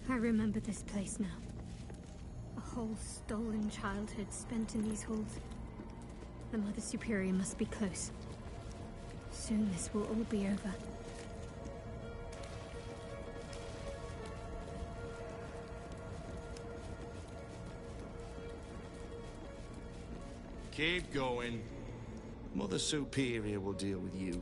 I remember this place now. A whole stolen childhood spent in these halls. The Mother Superior must be close. Soon this will all be over. Keep going. Mother Superior will deal with you.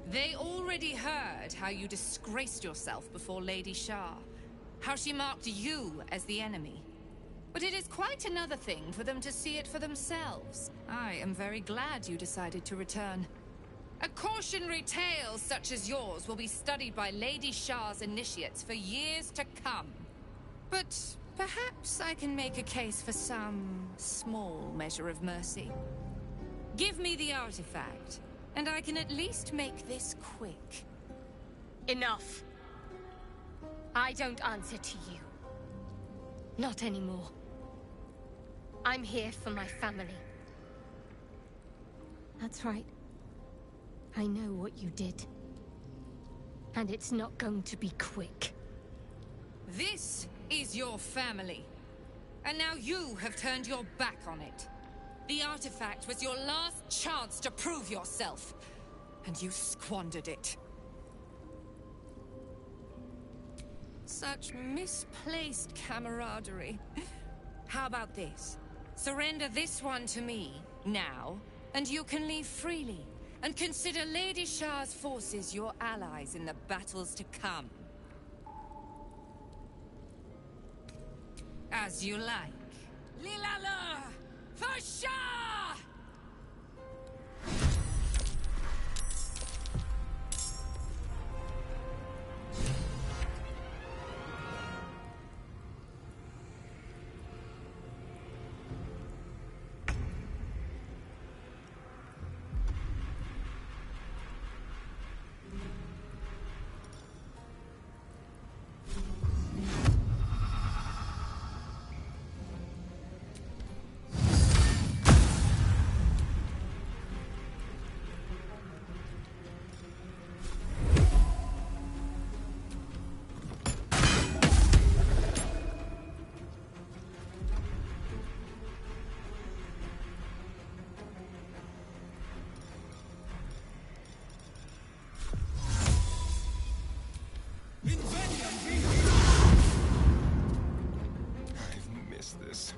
They already heard how you disgraced yourself before Lady Shah. How she marked you as the enemy. But it is quite another thing for them to see it for themselves. I am very glad you decided to return. A cautionary tale such as yours will be studied by Lady Shah's initiates for years to come. But perhaps I can make a case for some small measure of mercy. Give me the artifact, and I can at least make this quick. Enough. I don't answer to you. Not anymore. I'm here for my family. That's right. I know what you did. And it's not going to be quick. This is your family. And now you have turned your back on it. The artifact was your last chance to prove yourself. And you squandered it. Such misplaced camaraderie. How about this? Surrender this one to me, now, and you can leave freely. And consider Lady Shah's forces your allies in the battles to come. As you like. Lilala! For Shah! I've missed this.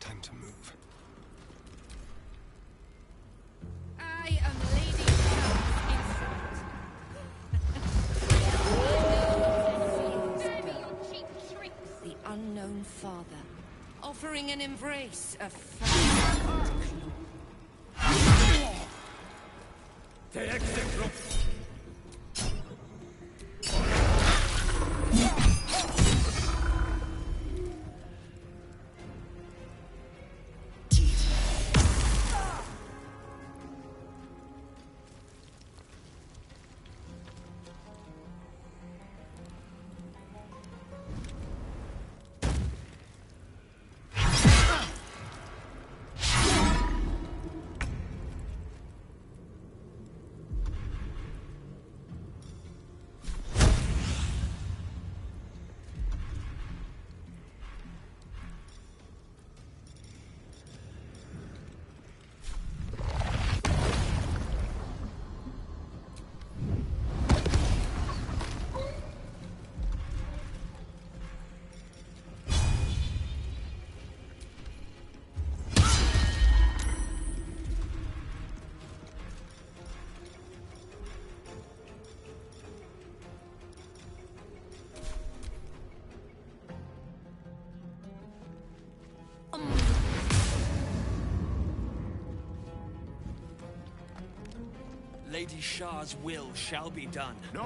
Time to move. I am Lady Shah's instrument. The unknown father, offering an embrace of family. Te execro. Lady Shah's will shall be done. No.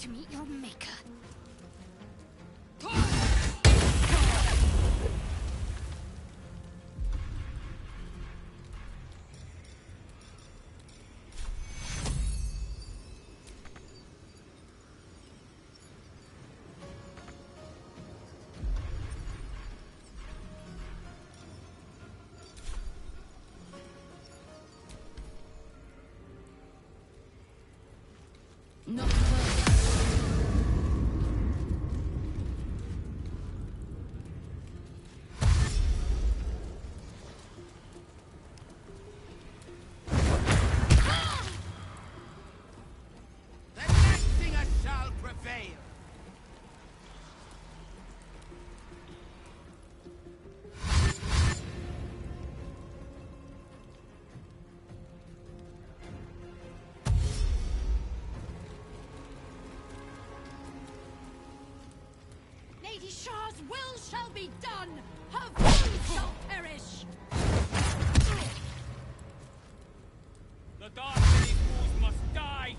to meet your maker. Not well. The next singer shall prevail. Lady Shah's will shall be done! Her voice shall perish! The Dark Lady's fools must die!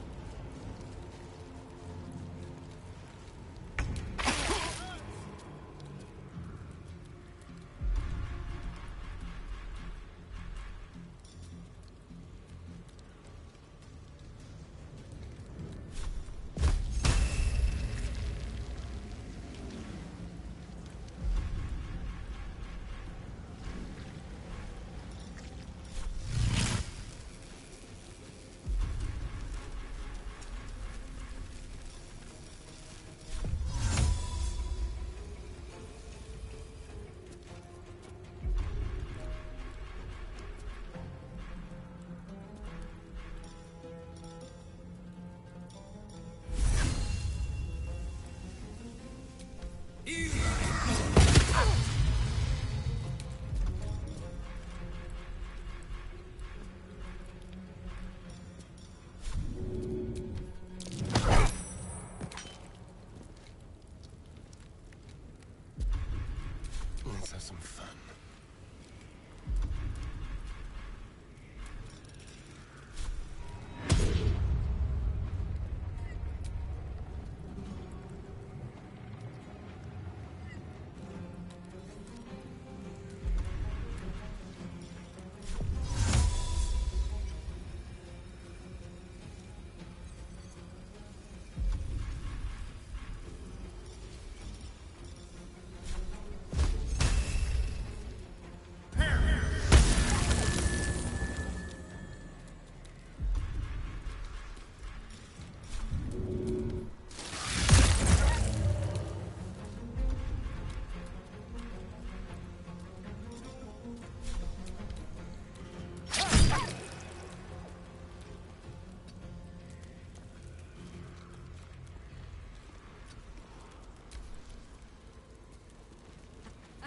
Let's have some fun.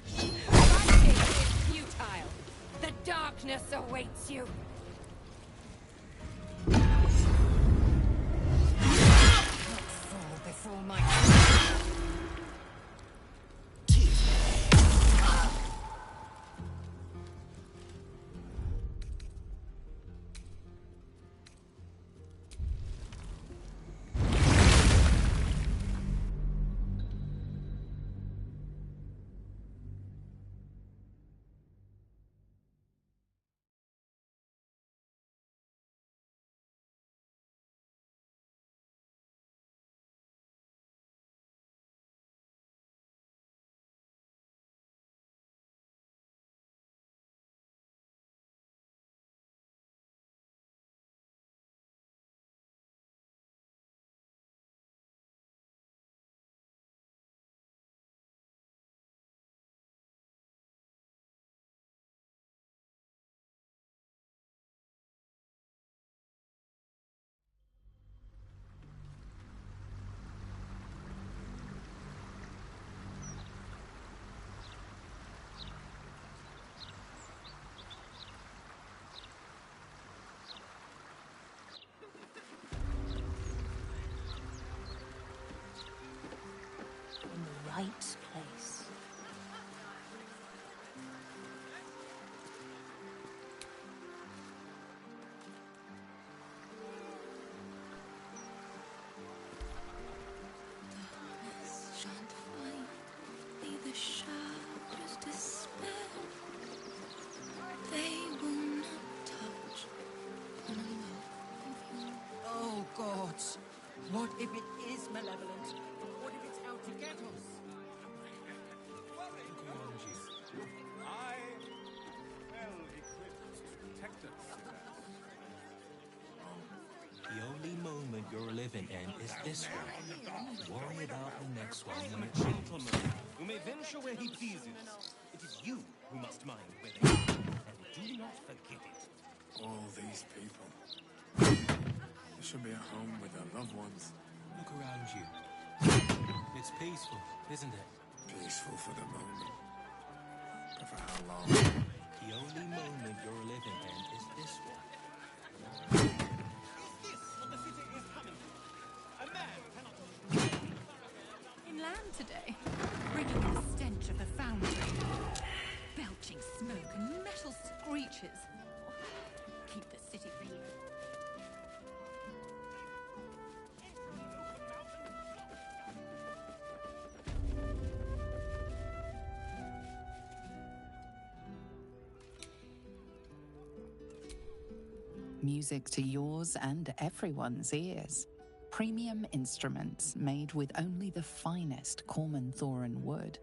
Fighting is futile. The darkness awaits you. Not fall before my right place. gods! What if it is malevolent? What if it's out to get us? I well equipped to protect us. The only moment you're living in is this one. Worry about the next one when it's Gentlemen, who may venture where he pleases. It is you who must mind where they are, and do not forget it. All these people. They should be at home with their loved ones. Look around you. It's peaceful, isn't it? Peaceful for the moment. But for how long? The only moment you're living in is this one. Inland today, bringing the stench of the foundry. Belching smoke and metal screeches. Keep the city reeling. Music to yours and everyone's ears. Premium instruments made with only the finest Corman Thorin wood.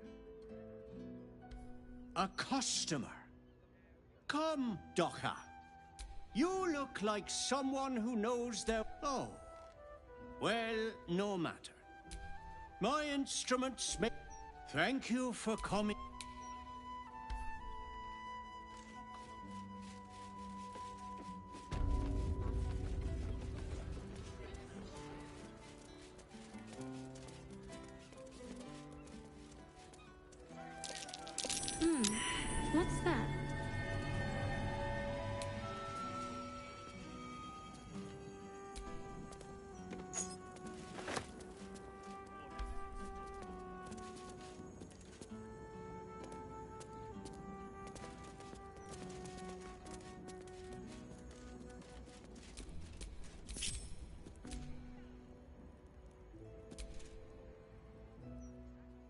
A customer. Come, Docker. You look like someone who knows their... Oh. Well, no matter. My instruments may... Thank you for coming. What's that?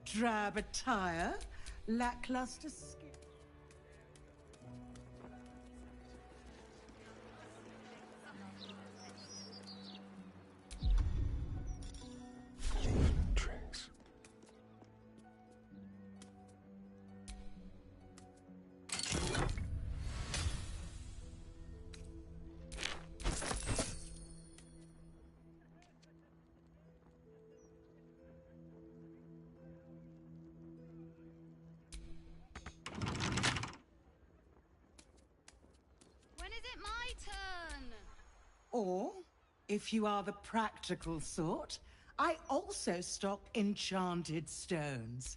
Drab attire, lackluster skin. Drinks. When is it my turn? Or, if you are the practical sort, I also stock enchanted stones.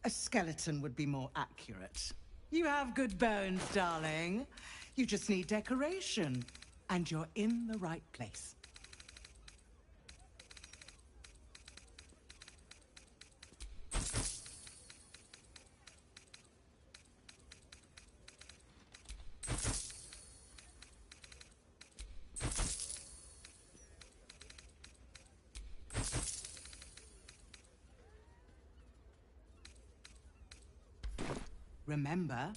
A skeleton would be more accurate. You have good bones, darling. You just need decoration, and you're in the right place. Remember,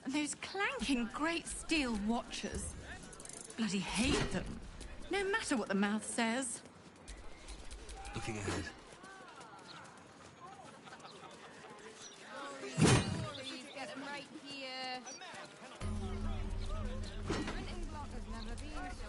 And those clanking great steel watchers. Bloody hate them. No matter what the mouth says. Looking ahead. Get them right here. Printing block has never been so.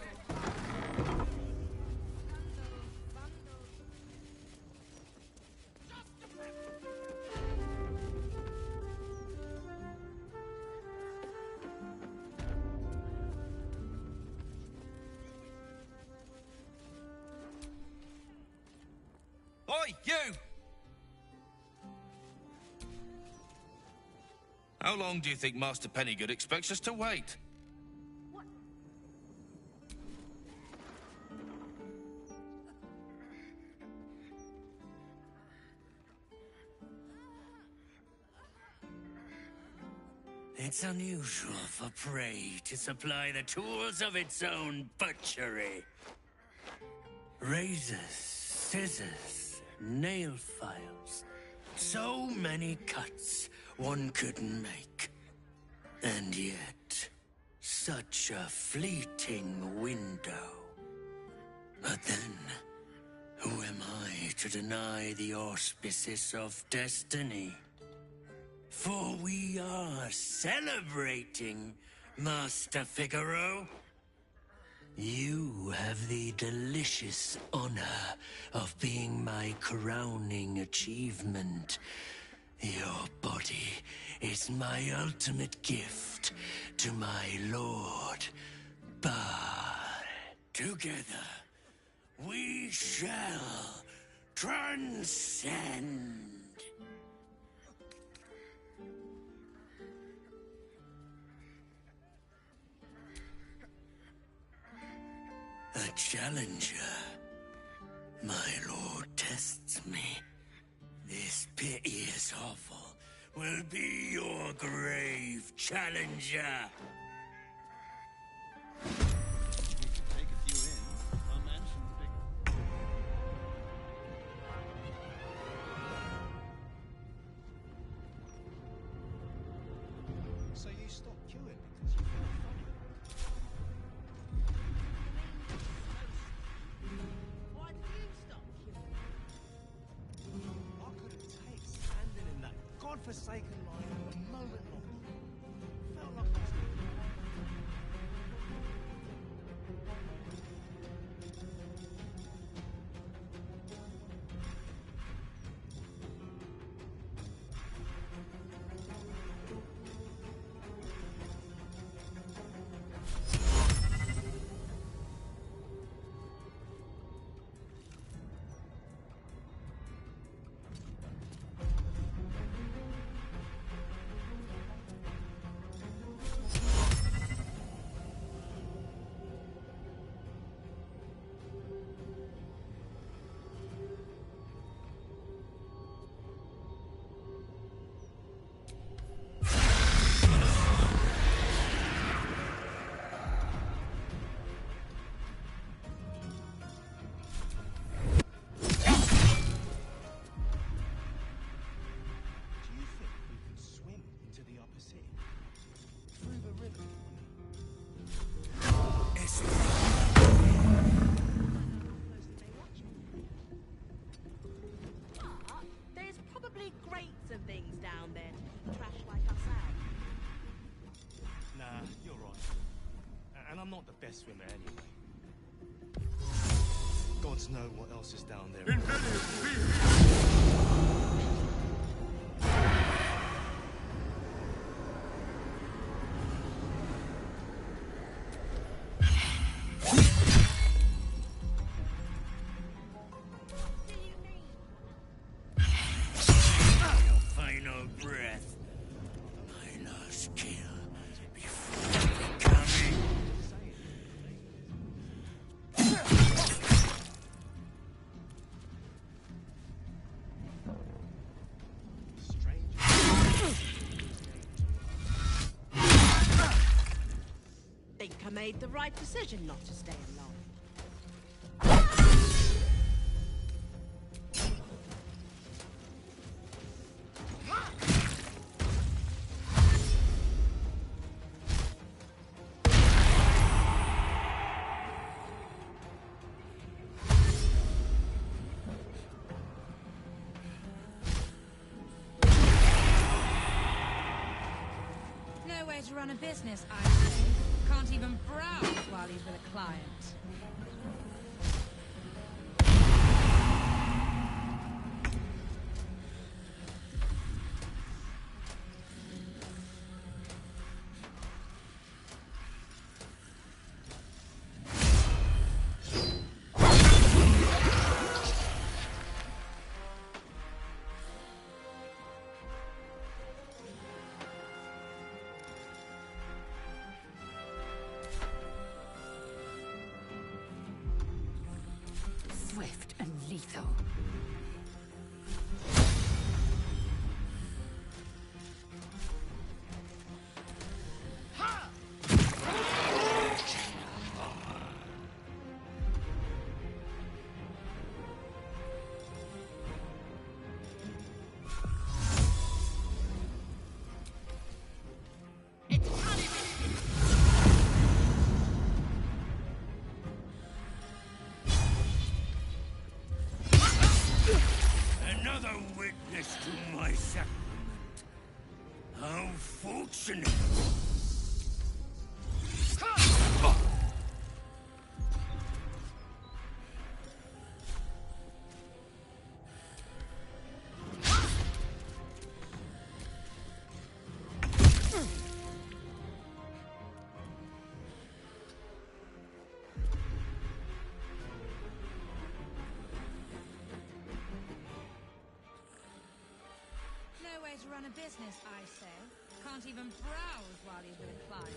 Oi, you! How long do you think Master Pennygood expects us to wait? It's unusual for prey to supply the tools of its own butchery. Razors, scissors, nail files. So many cuts one couldn't make. And yet, such a fleeting window. But then, who am I to deny the auspices of destiny? For we are celebrating, Master Figaro. You have the delicious honor of being my crowning achievement. Your body is my ultimate gift to my lord, Bard. Together, we shall transcend. A challenger. My lord tests me. This piteous hovel will be your grave, challenger. Take a few in. I'll mention the big... So you stopped queuing because you felt funny? Why did you stop queuing? I couldn't take standing in that godforsaken line a moment longer. Felt like I was... There's probably grates and things down there to keep trash like us out. Nah, you're right. And I'm not the best swimmer anyway. Gods know what else is down there. Your final breath. My last kill before becoming... Think I made the right decision not to stay along. No way to run a business, I say. Can't even browse while he's with a client. Swift and lethal. Another witness to my sacrament. How fortunate! No way to run a business, I say. Can't even browse while he's with a client.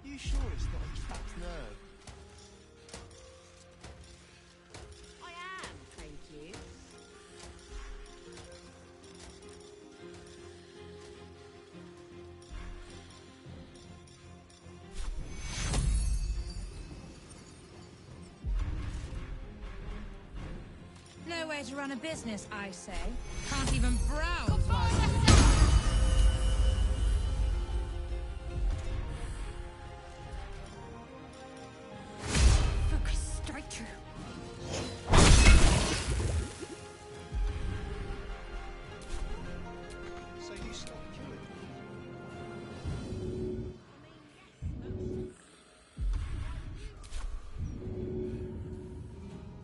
You sure it's not a trapped nerve? I am, thank you. No way to run a business, I say. Can't even browse. Focus straight through. So you stopped killing?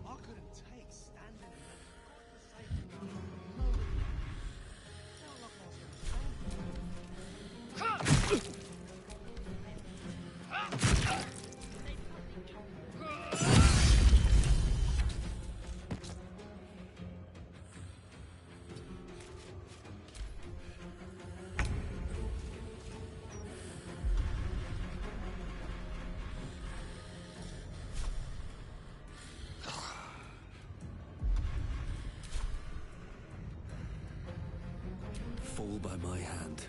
I couldn't take standing in that godforsaken moment. Felt like I was Fall by my hand.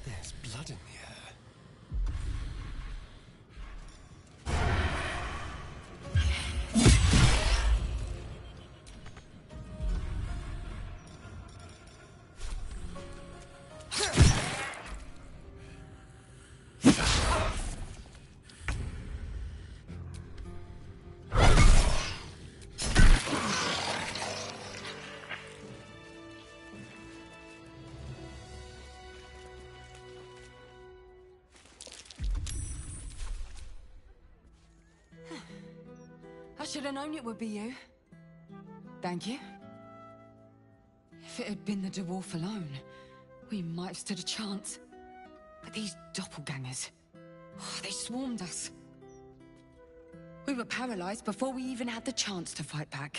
There's blood in the air. I should have known it would be you. Thank you. If it had been the dwarf alone, we might have stood a chance. But these doppelgangers, they swarmed us. We were paralyzed before we even had the chance to fight back.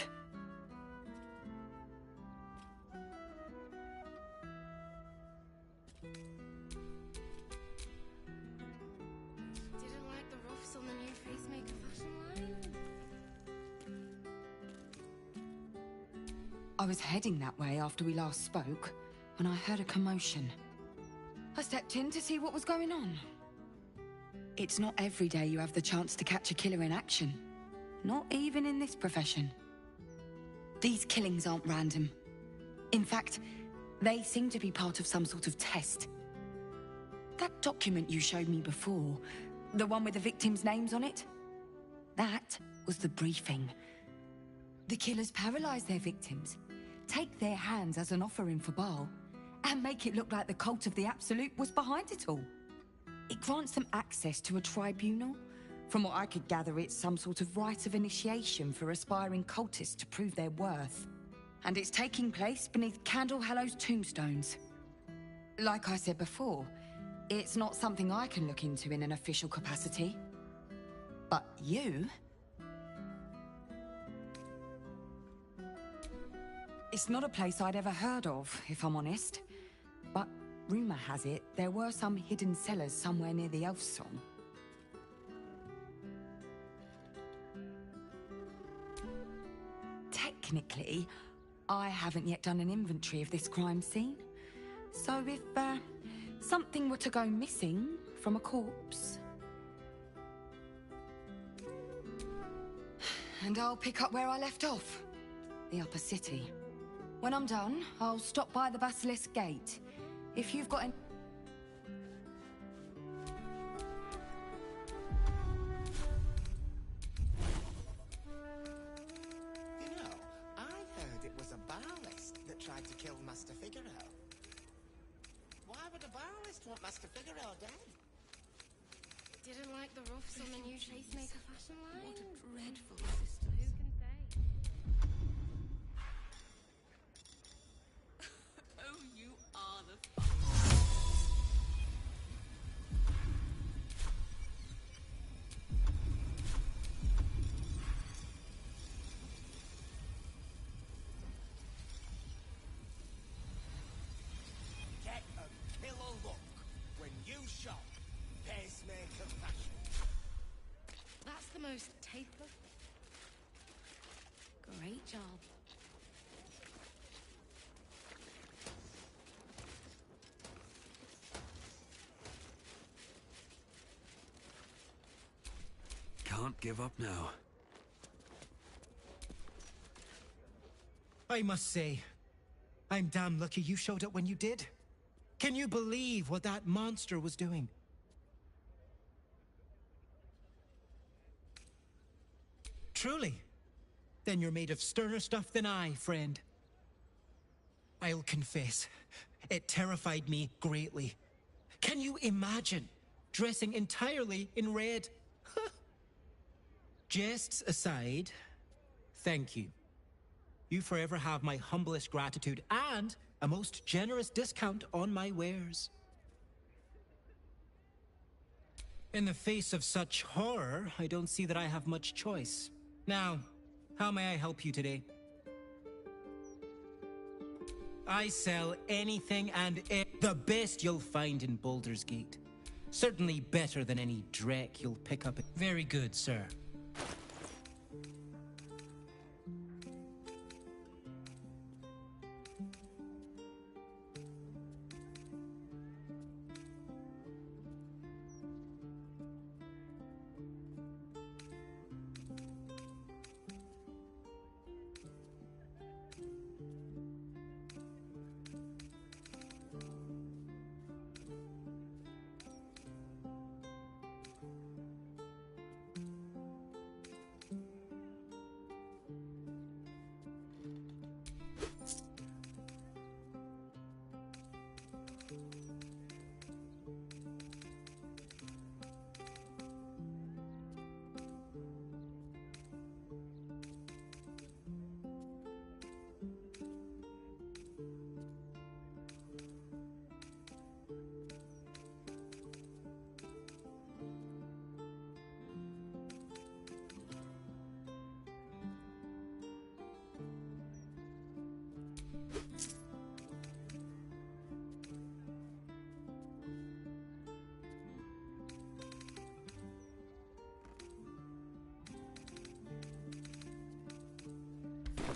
Didn't like the ruffs on the new Facemaker fashion line? I was heading that way after we last spoke, when I heard a commotion. I stepped in to see what was going on. It's not every day you have the chance to catch a killer in action. Not even in this profession. These killings aren't random. In fact, They seem to be part of some sort of test. That document you showed me before, the one with the victims' names on it, that was the briefing. The killers paralyze their victims, take their hands as an offering for Baal, and make it look like the cult of the Absolute was behind it all. It grants them access to a tribunal. From what I could gather, it's some sort of rite of initiation for aspiring cultists to prove their worth. And it's taking place beneath Candlehallows tombstones. Like I said before, it's not something I can look into in an official capacity. But you... It's not a place I'd ever heard of, if I'm honest. But rumor has it there were some hidden cellars somewhere near the Elfsong. Technically, I haven't yet done an inventory of this crime scene. So if something were to go missing from a corpse... And I'll pick up where I left off. The upper city. When I'm done, I'll stop by the Basilisk Gate. If you've got any... You know, I heard it was a Baalist that tried to kill Master Figaro. Why would a Baalist want Master Figaro dead? Didn't like the roughs on the new Chasemaker fashion line? What a dreadful sister. Who can say? Oh, you are the Get a killer look when you shop Pacemaker fashion. That's the most taper. Great job. Can't give up now. I must say, I'm damn lucky you showed up when you did. Can you believe what that monster was doing? Truly? Then you're made of sterner stuff than I, friend. I'll confess, it terrified me greatly. Can you imagine dressing entirely in red? Jests aside, thank you. You forever have my humblest gratitude and a most generous discount on my wares. In the face of such horror, I don't see that I have much choice. Now, how may I help you today? I sell anything and the best you'll find in Baldur's Gate. Certainly better than any dreck you'll pick up. Very good, sir.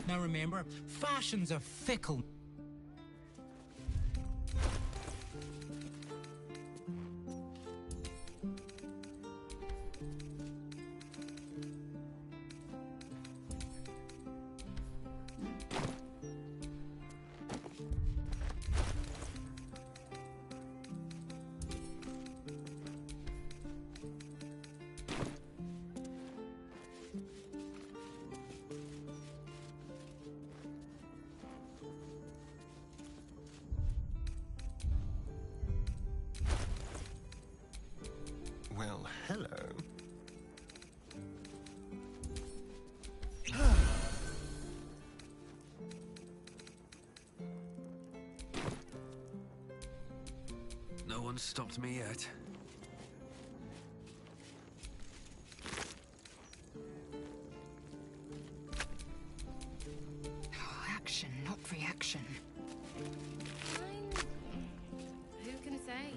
Now remember, fashion's a fickle... Well, hello. No one's stopped me yet. Action, not reaction. Who can say?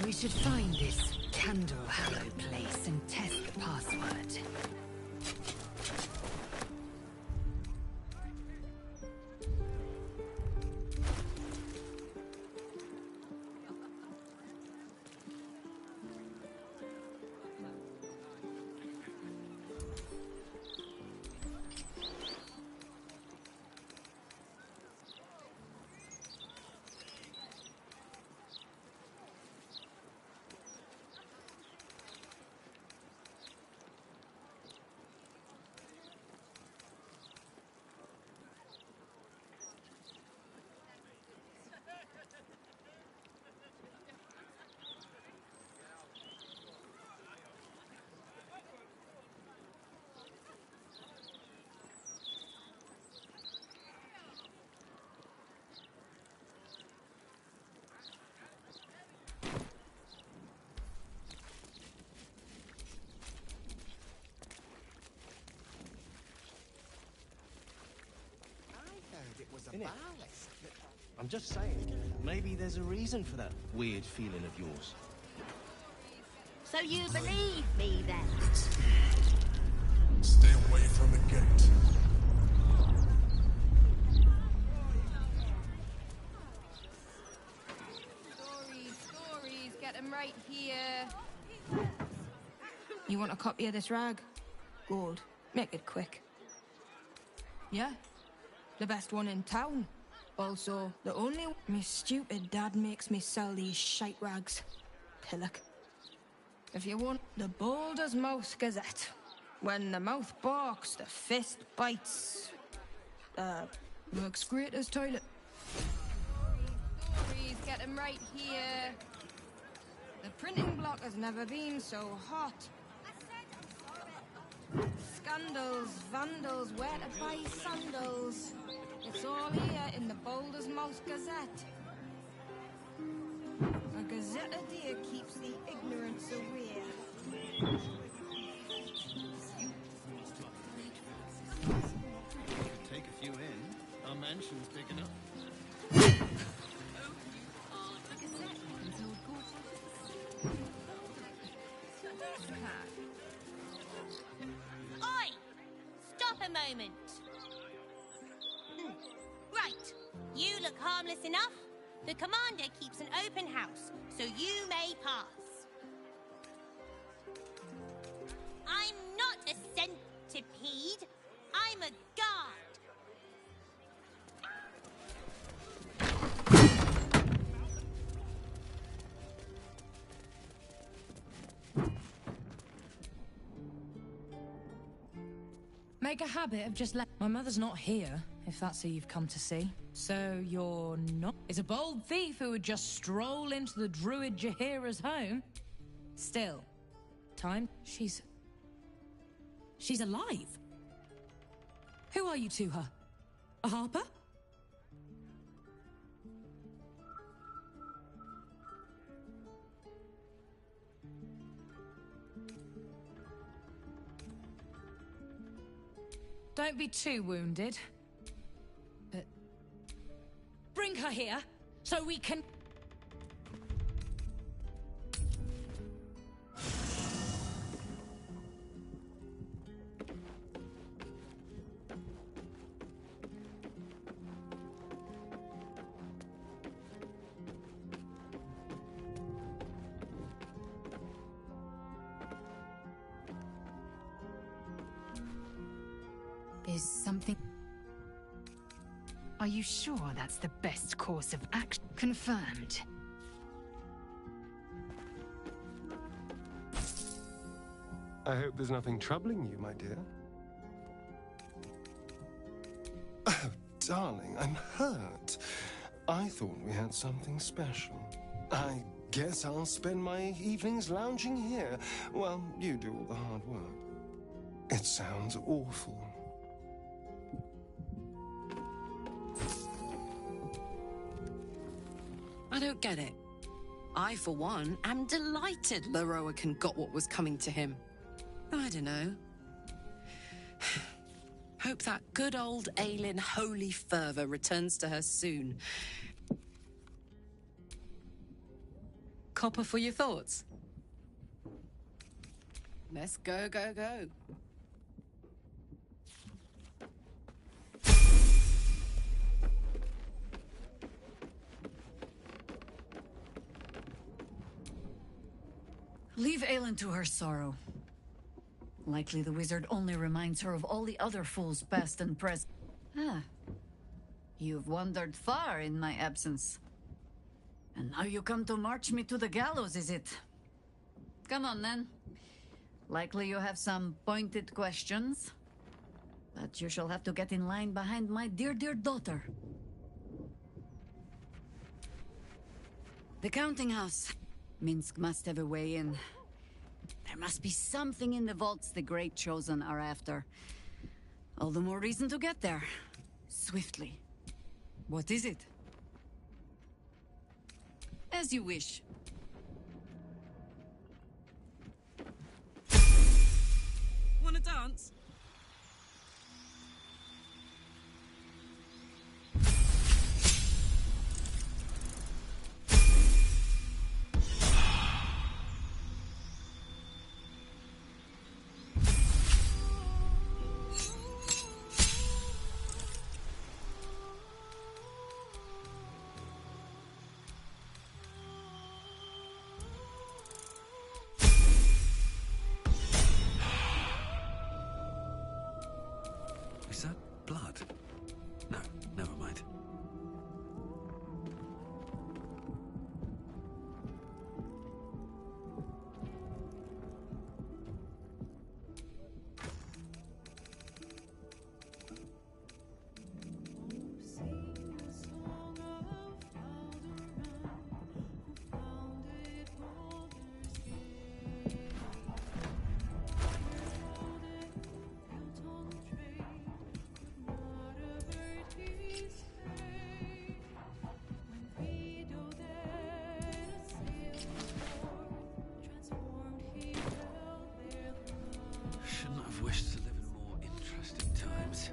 We should find this Candle Hollow place and test the password. Innit? I'm just saying, maybe there's a reason for that weird feeling of yours. So you believe me then? Stay away from the gate. Stories, get them right here. You want a copy of this rag? Good. Make it quick. Yeah. The best one in town. Also, the only... Me stupid dad makes me sell these shite rags. Pillock. If you want the Baldur's Mouth Gazette. When the mouth barks, the fist bites. Works great as toilet. Stories, get them right here. The printing block has never been so hot. Scandals, vandals, where to buy sandals. It's all here in the Baldur's Mouth Gazette. A gazette a dear keeps the ignorance aware. Take a few in. Our mansion's big enough. Oi! Stop a moment. Right. You look harmless enough. The commander keeps an open house, so you may pass. I'm not a centipede. I'm a guard. Make a habit of just My mother's not here, if that's who you've come to see. So you're not... Is a bold thief who would just stroll into the druid Jaheira's home. Still, time... She's alive. Who are you to her? A harper? Don't be too wounded. But... Bring her here, so we can... something... Are you sure that's the best course of action? Confirmed. I hope there's nothing troubling you, my dear. Oh, darling, I'm hurt. I thought we had something special. I guess I'll spend my evenings lounging here while you do all the hard work. It sounds awful. I don't get it. I, for one, am delighted Lorroakan got what was coming to him. I don't know. Hope that good old Aelin holy fervor returns to her soon. Copper for your thoughts? Let's go, go, go. Leave Aelin to her sorrow. Likely the wizard only reminds her of all the other fools past and present. Ah. You've wandered far in my absence. And now you come to march me to the gallows, is it? Come on, then. Likely you have some pointed questions. But you shall have to get in line behind my dear, dear daughter. The counting house. Minsc must have a way in. There must be something in the vaults the Great Chosen are after. All the more reason to get there. Swiftly. What is it? As you wish. Wanna dance? Is that blood? No, never mind. Shouldn't have wished to live in more interesting times.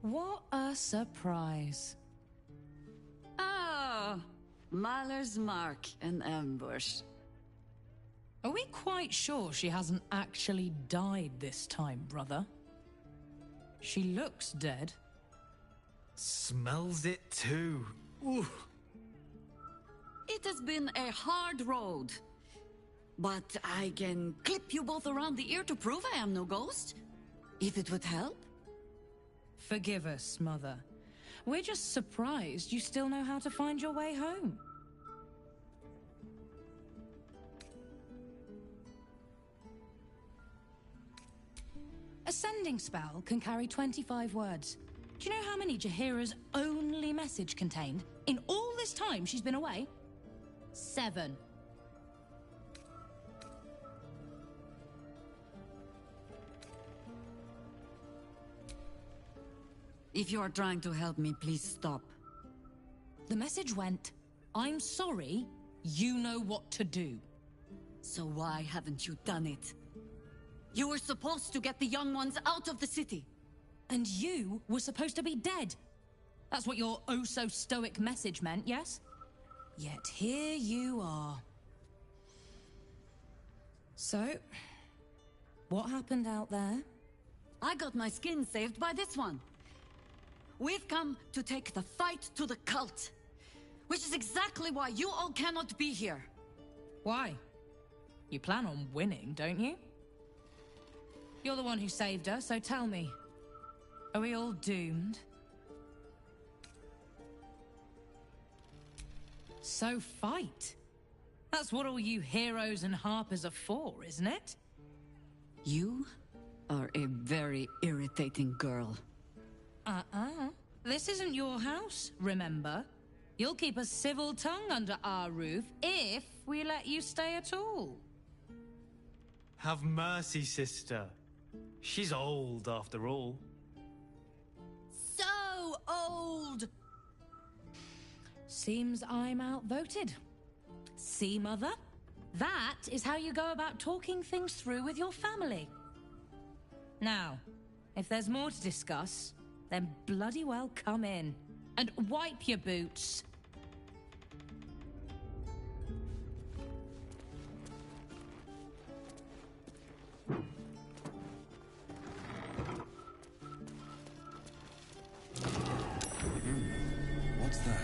What a surprise. Ah, Mahler's mark, an ambush. Are we quite sure she hasn't actually died this time, brother? She looks dead. Smells it too. Ooh. It has been a hard road. But I can clip you both around the ear to prove I am no ghost. If it would help. Forgive us, Mother. We're just surprised you still know how to find your way home. A sending spell can carry 25 words. Do you know how many Jaheira's only message contained in all this time she's been away? 7. If you are trying to help me, please stop. The message went, I'm sorry, you know what to do. So why haven't you done it? You were supposed to get the young ones out of the city. And you were supposed to be dead. That's what your oh-so-stoic message meant, yes? Yet here you are. So, what happened out there? I got my skin saved by this one. We've come to take the fight to the cult. Which is exactly why you all cannot be here. Why? You plan on winning, don't you? You're the one who saved her, so tell me. Are we all doomed? So fight. That's what all you heroes and harpers are for, isn't it? You are a very irritating girl. This isn't your house, remember? You'll keep a civil tongue under our roof if we let you stay at all. Have mercy, sister. She's old, after all. So old! Seems I'm outvoted. See, Mother? That is how you go about talking things through with your family. Now, if there's more to discuss, then bloody well come in. And wipe your boots. What's that?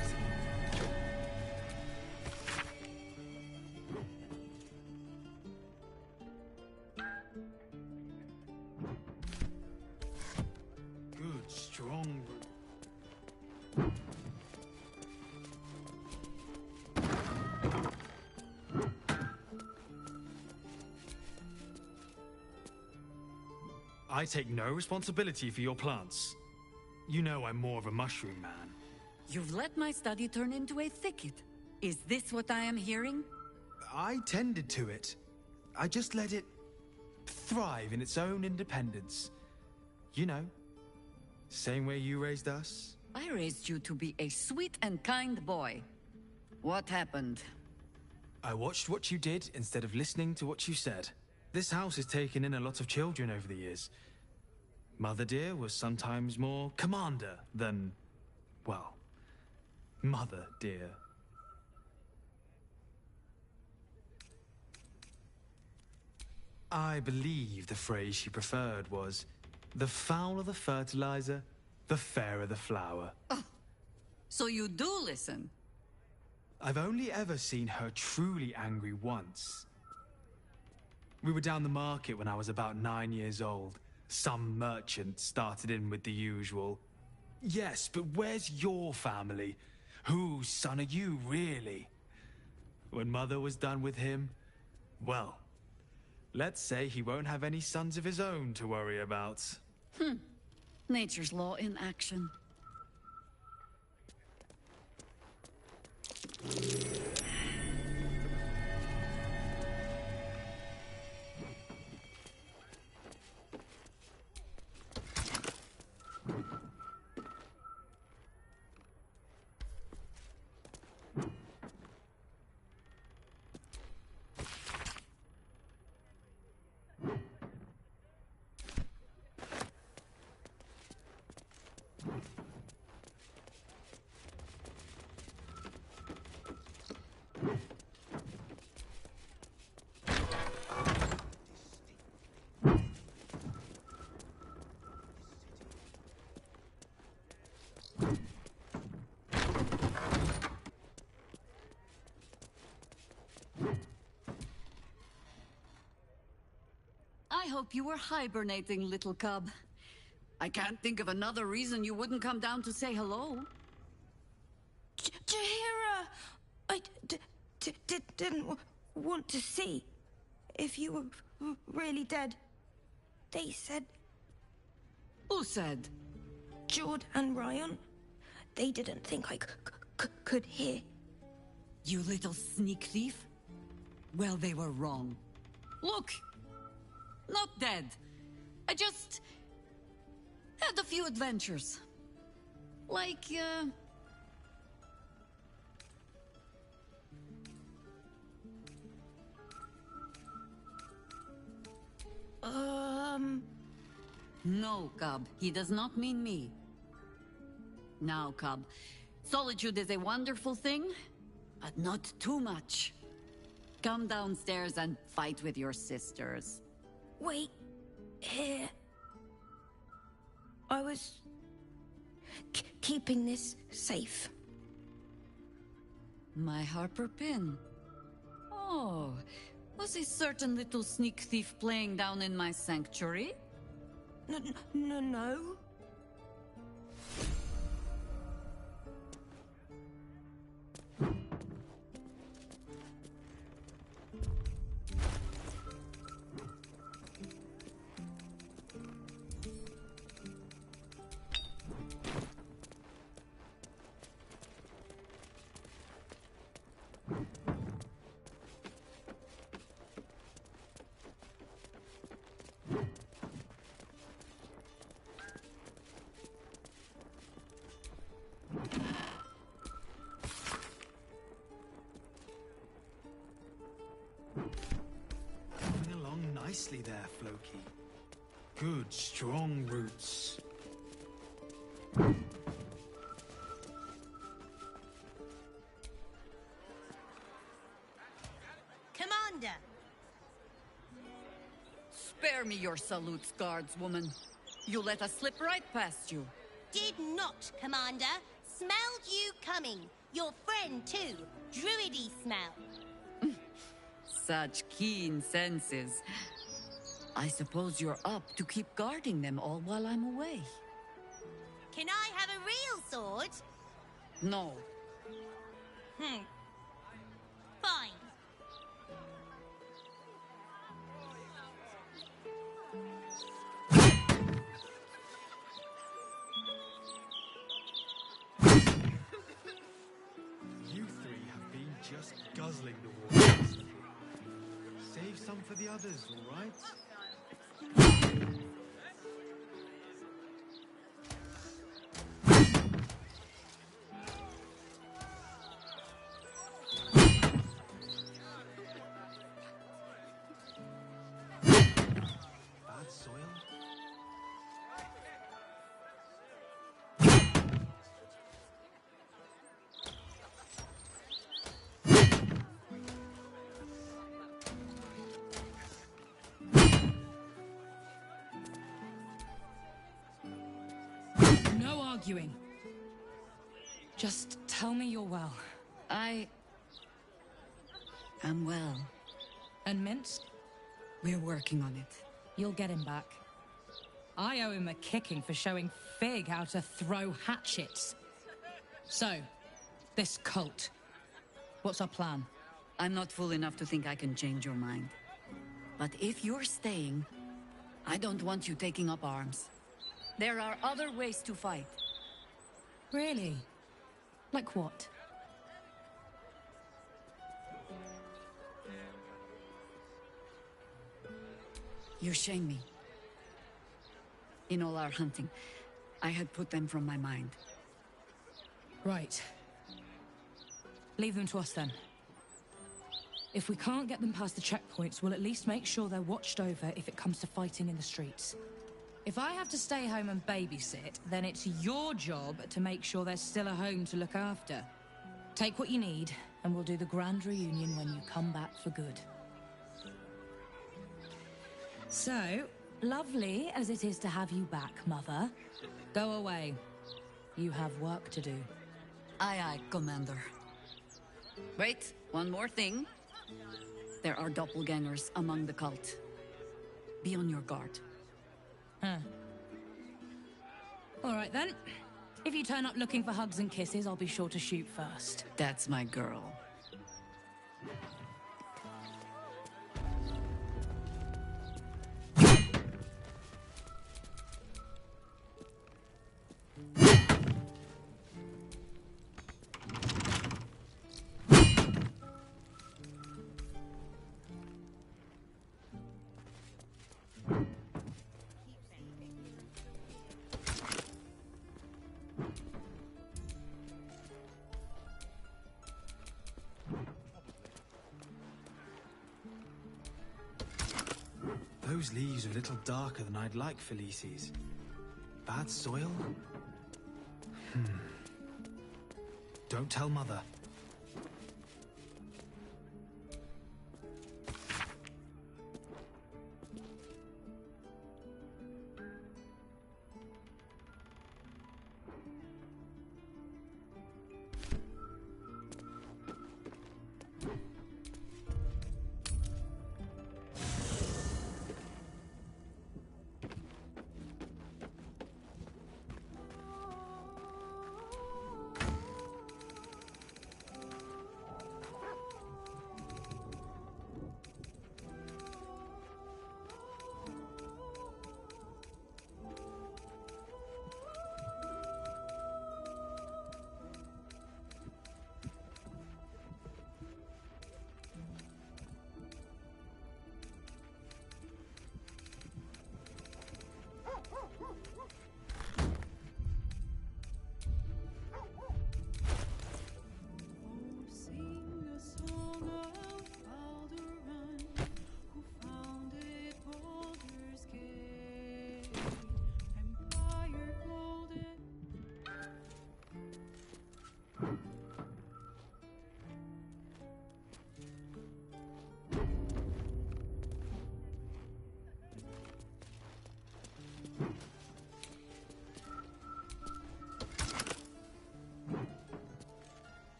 Good, strong. I take no responsibility for your plants. You know I'm more of a mushroom man. You've let my study turn into a thicket. Is this what I am hearing? I tended to it. I just let it thrive in its own independence. You know, same way you raised us. I raised you to be a sweet and kind boy. What happened? I watched what you did instead of listening to what you said. This house has taken in a lot of children over the years. Mother dear was sometimes more commander than, well, mother dear. I believe the phrase she preferred was, the fouler the fertilizer, the fairer the flower. Oh, so you do listen? I've only ever seen her truly angry once. We were down the market when I was about 9 years old. Some merchant started in with the usual, "Yes, but where's your family? Whose son are you, really?" When Mother was done with him, well, let's say he won't have any sons of his own to worry about. Nature's law in action. I hope you were hibernating, little cub. I can't think of another reason you wouldn't come down to say hello. Jaheira! I didn't want to see if you were really dead. They said... Who said? Jord and Ryan. They didn't think I could hear. You little sneak thief. Well, they were wrong. Look! Not dead. I just... had a few adventures. Like, No, Cub. He does not mean me. Now, Cub. Solitude is a wonderful thing, but not too much. Come downstairs and fight with your sisters. Wait. Here. I was... keeping this safe. My Harper pin. Oh, was a certain little sneak thief playing down in my sanctuary? No. Moving along nicely there, Floki. Good, strong roots. Commander! Spare me your salutes, guardswoman. You let us slip right past you. Did not, Commander. Smelled you coming. Your friend, too. Druidy smell. Such keen senses. I suppose you're up to keep guarding them all while I'm away. Can I have a real sword? No. Fine. You three have been just guzzling the waters. Save some for the others, all right? Bad soil? No arguing. Just tell me you're well. I am well. And Mince? We're working on it. You'll get him back. I owe him a kicking for showing Fig how to throw hatchets. So, this cult. What's our plan? I'm not fool enough to think I can change your mind. But if you're staying, I don't want you taking up arms. There are other ways to fight. Really? Like what? You shame me. In all our hunting, I had put them from my mind. Right. Leave them to us then. If we can't get them past the checkpoints, we'll at least make sure they're watched over if it comes to fighting in the streets. If I have to stay home and babysit, then it's your job to make sure there's still a home to look after. Take what you need, and we'll do the grand reunion when you come back for good. So, lovely as it is to have you back, Mother, go away. You have work to do. Aye, aye, Commander. Wait, one more thing. There are doppelgangers among the cult. Be on your guard. Huh. All right then. If you turn up looking for hugs and kisses, I'll be sure to shoot first. That's my girl. Those leaves are a little darker than I'd like, Felices. Bad soil? Don't tell Mother.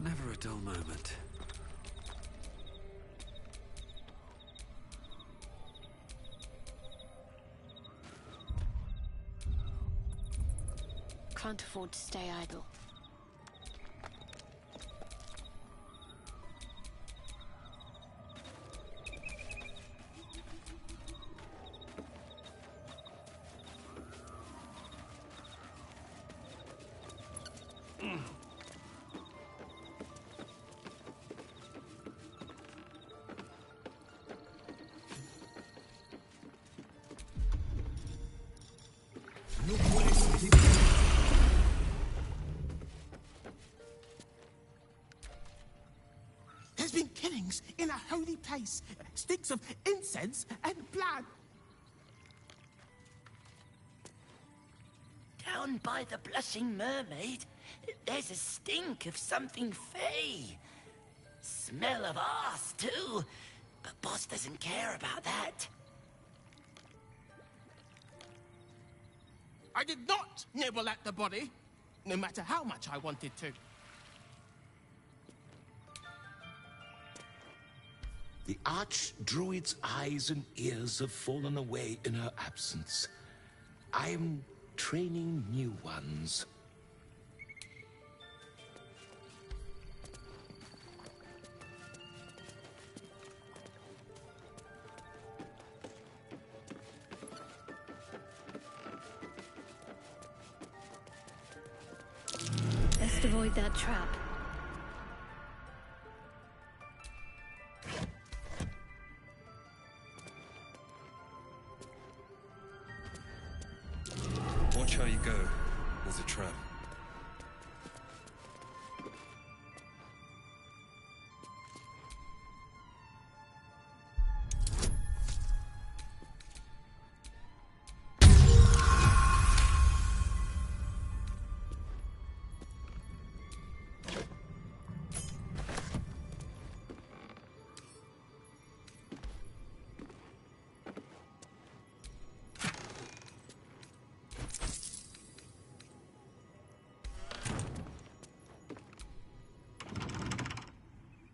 Never a dull moment. Can't afford to stay idle. There's been killings in a holy place. Stinks of incense and blood. Down by the Blushing Mermaid, there's a stink of something fey. Smell of arse, too. But Boss doesn't care about that. I did not nibble at the body, no matter how much I wanted to. The Archdruid's eyes and ears have fallen away in her absence. I am training new ones. Best avoid that trap. Watch how you go. There's a trap.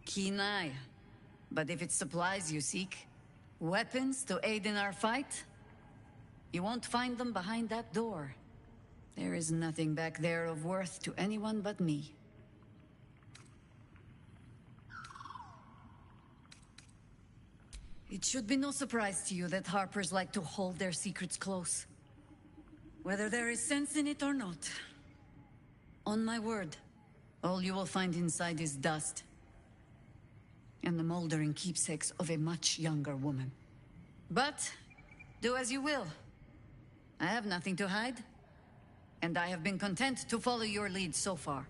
Keen eye. But if it's supplies you seek, weapons to aid in our fight, you won't find them behind that door. There is nothing back there of worth to anyone but me. It should be no surprise to you that Harpers like to hold their secrets close. Whether there is sense in it or not. On my word, all you will find inside is dust. And the moldering keepsakes of a much younger woman. But, do as you will. I have nothing to hide. And I have been content to follow your lead so far.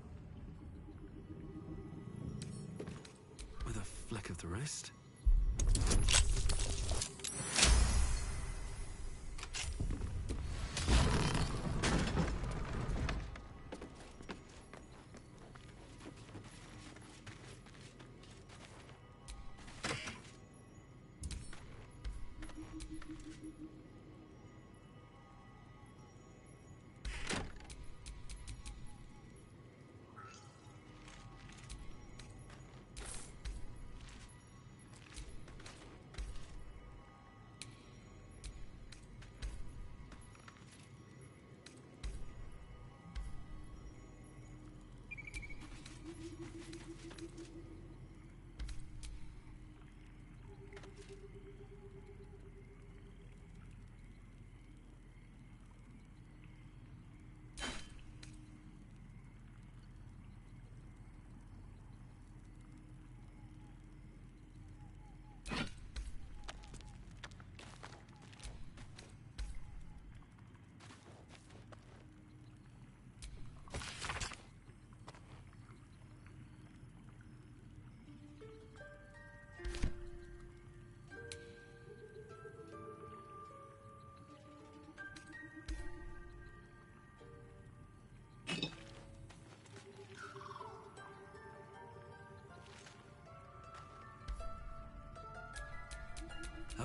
With a fleck of the rest?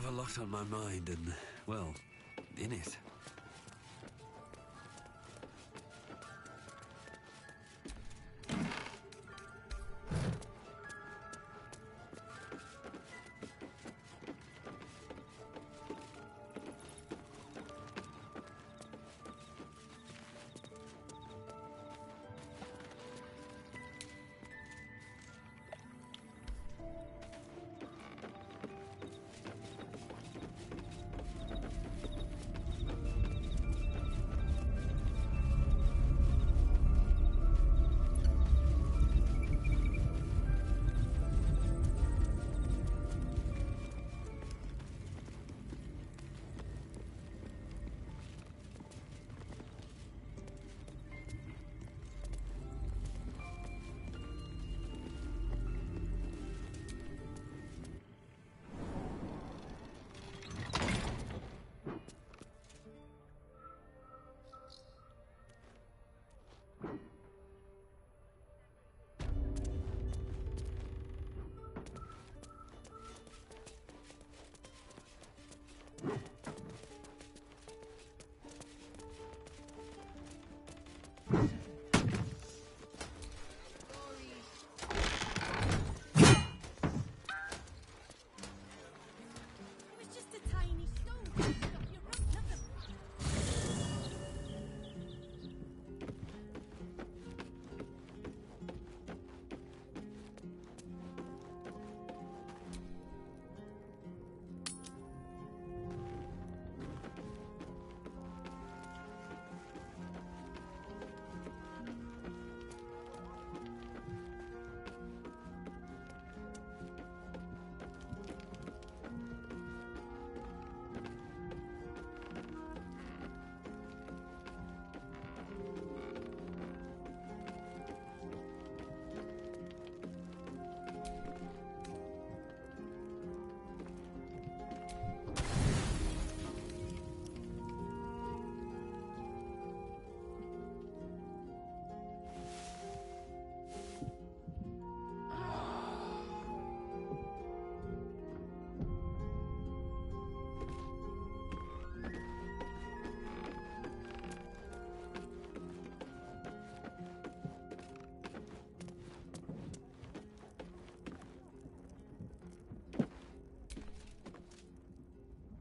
a lot on my mind and, well, in it.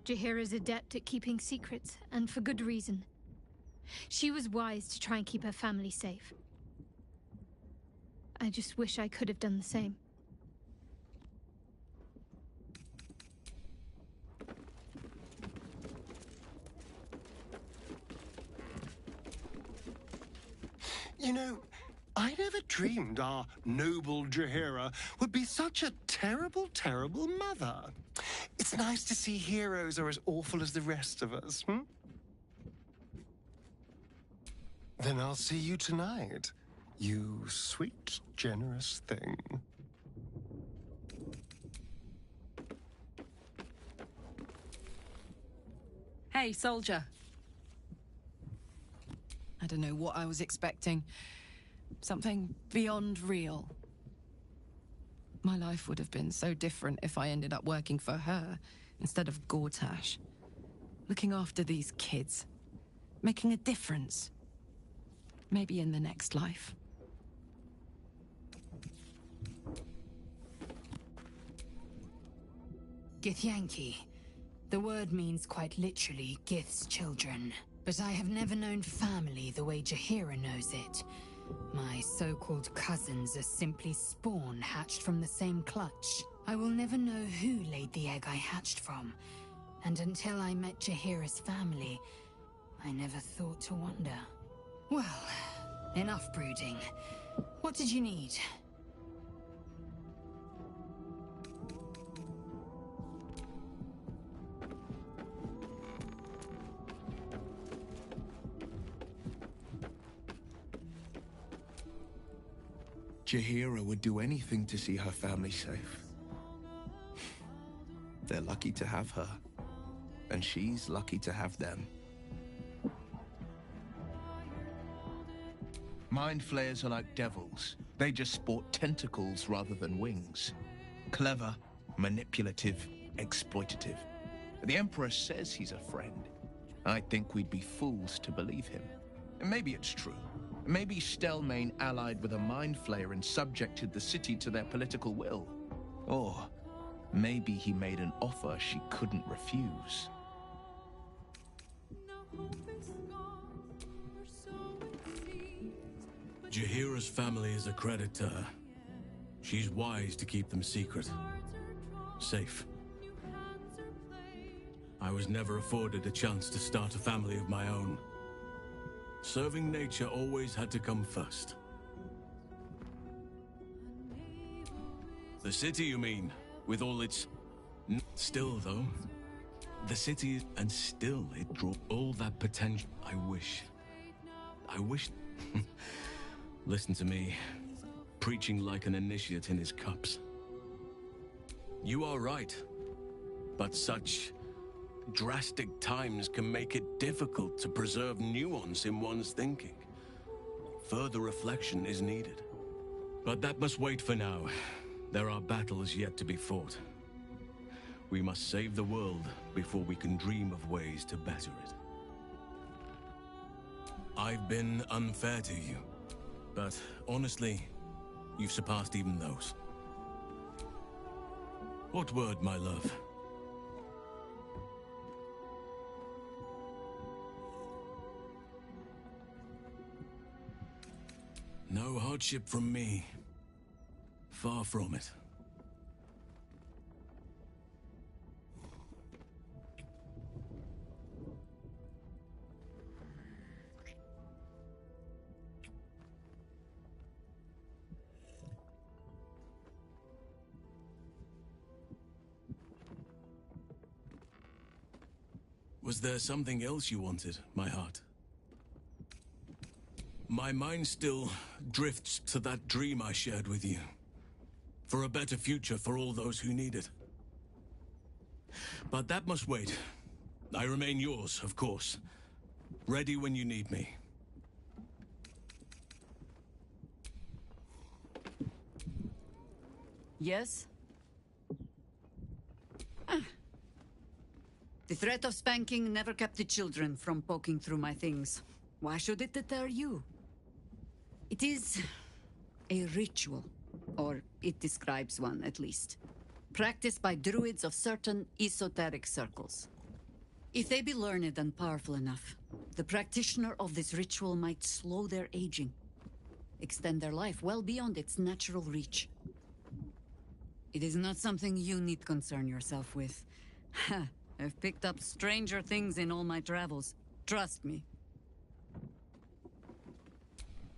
Jaheira's adept at keeping secrets, and for good reason. She was wise to try and keep her family safe. I just wish I could have done the same. You know, I never dreamed our noble Jaheira would be such a terrible, terrible mother. It's nice to see heroes are as awful as the rest of us, hmm? Then I'll see you tonight, you sweet, generous thing. Hey, soldier. I don't know what I was expecting. Something beyond real. My life would have been so different if I ended up working for her instead of Gortash. Looking after these kids. Making a difference. Maybe in the next life. Githyanki. The word means quite literally Gith's children. But I have never known family the way Jaheira knows it. My so-called cousins are simply spawn hatched from the same clutch. I will never know who laid the egg I hatched from. And until I met Jaheira's family, I never thought to wonder. Well, enough brooding. What did you need? Jaheira would do anything to see her family safe. They're lucky to have her, and she's lucky to have them. Mind flayers are like devils. They just sport tentacles rather than wings. Clever, manipulative, exploitative. The Emperor says he's a friend. I think we'd be fools to believe him. And maybe it's true. Maybe Stelmane allied with a Mind Flayer and subjected the city to their political will. Or maybe he made an offer she couldn't refuse. Jaheira's family is a credit to her. She's wise to keep them secret. Safe. I was never afforded a chance to start a family of my own. Serving nature always had to come first. The city, you mean? With all its... Still, though, the city, and still it drew all that potential. I wish... Listen to me, preaching like an initiate in his cups. You are right, but such drastic times can make it difficult to preserve nuance in one's thinking. Further reflection is needed. But that must wait for now. There are battles yet to be fought. We must save the world before we can dream of ways to better it. I've been unfair to you, but honestly, you've surpassed even those. What word, my love? No hardship from me. Far from it. Was there something else you wanted, my heart? My mind still drifts to that dream I shared with you. For a better future for all those who need it. But that must wait. I remain yours, of course. Ready when you need me. Yes? The threat of spanking never kept the children from poking through my things. Why should it deter you? It is a ritual, or it describes one at least, practiced by druids of certain esoteric circles. If they be learned and powerful enough, the practitioner of this ritual might slow their aging, extend their life well beyond its natural reach. It is not something you need concern yourself with. I've picked up stranger things in all my travels. Trust me.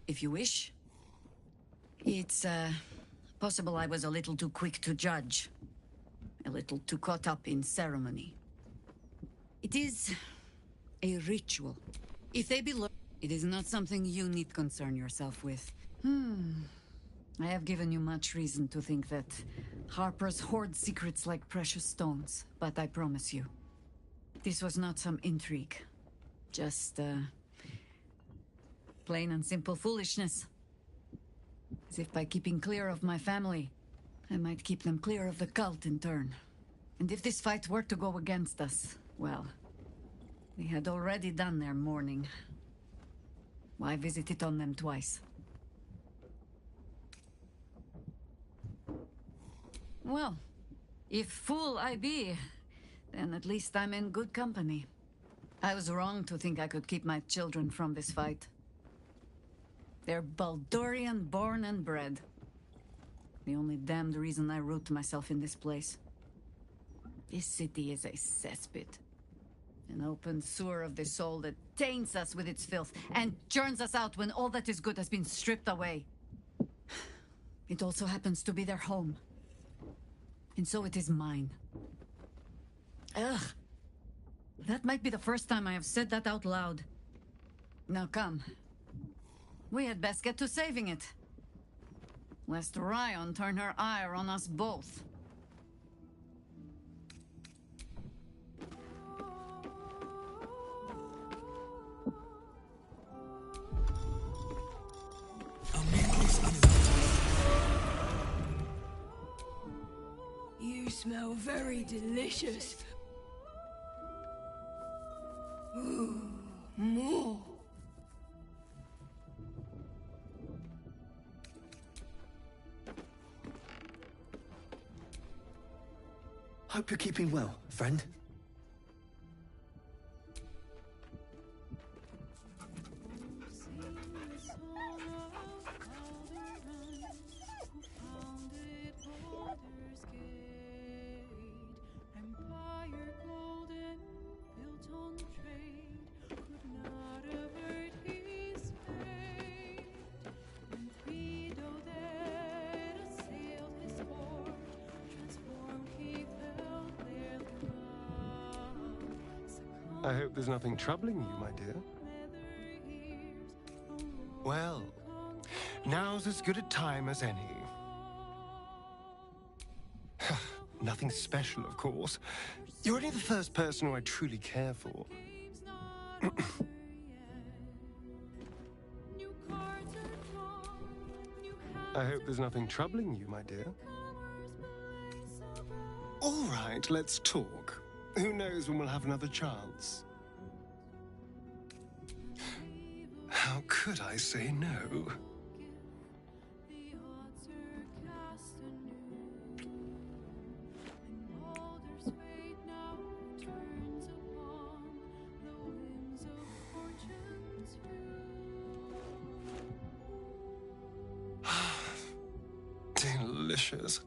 If you wish. It's, possible I was a little too quick to judge. A little too caught up in ceremony. It is a ritual. If they be it is not something you need concern yourself with. I have given you much reason to think that Harpers hoard secrets like precious stones, but I promise you, this was not some intrigue. Just, plain and simple foolishness. As if by keeping clear of my family, I might keep them clear of the cult in turn. And if this fight were to go against us, well, they had already done their mourning. Why visit it on them twice? Well, if fool I be, then at least I'm in good company. I was wrong to think I could keep my children from this fight. They're Baldurian born and bred. The only damned reason I root myself in this place. This city is a cesspit. An open sewer of the soul that taints us with its filth and churns us out when all that is good has been stripped away. It also happens to be their home. And so it is mine. Ugh. That might be the first time I have said that out loud. Now come. We had best get to saving it. Lest Ryon turn her ire on us both. You smell very delicious. More. Hope you're keeping well, friend. I hope there's nothing troubling you, my dear. Well, now's as good a time as any. Nothing special, of course. You're only the first person who I truly care for. I hope there's nothing troubling you, my dear. All right, let's talk. Who knows when we'll have another chance? How could I say no? Delicious.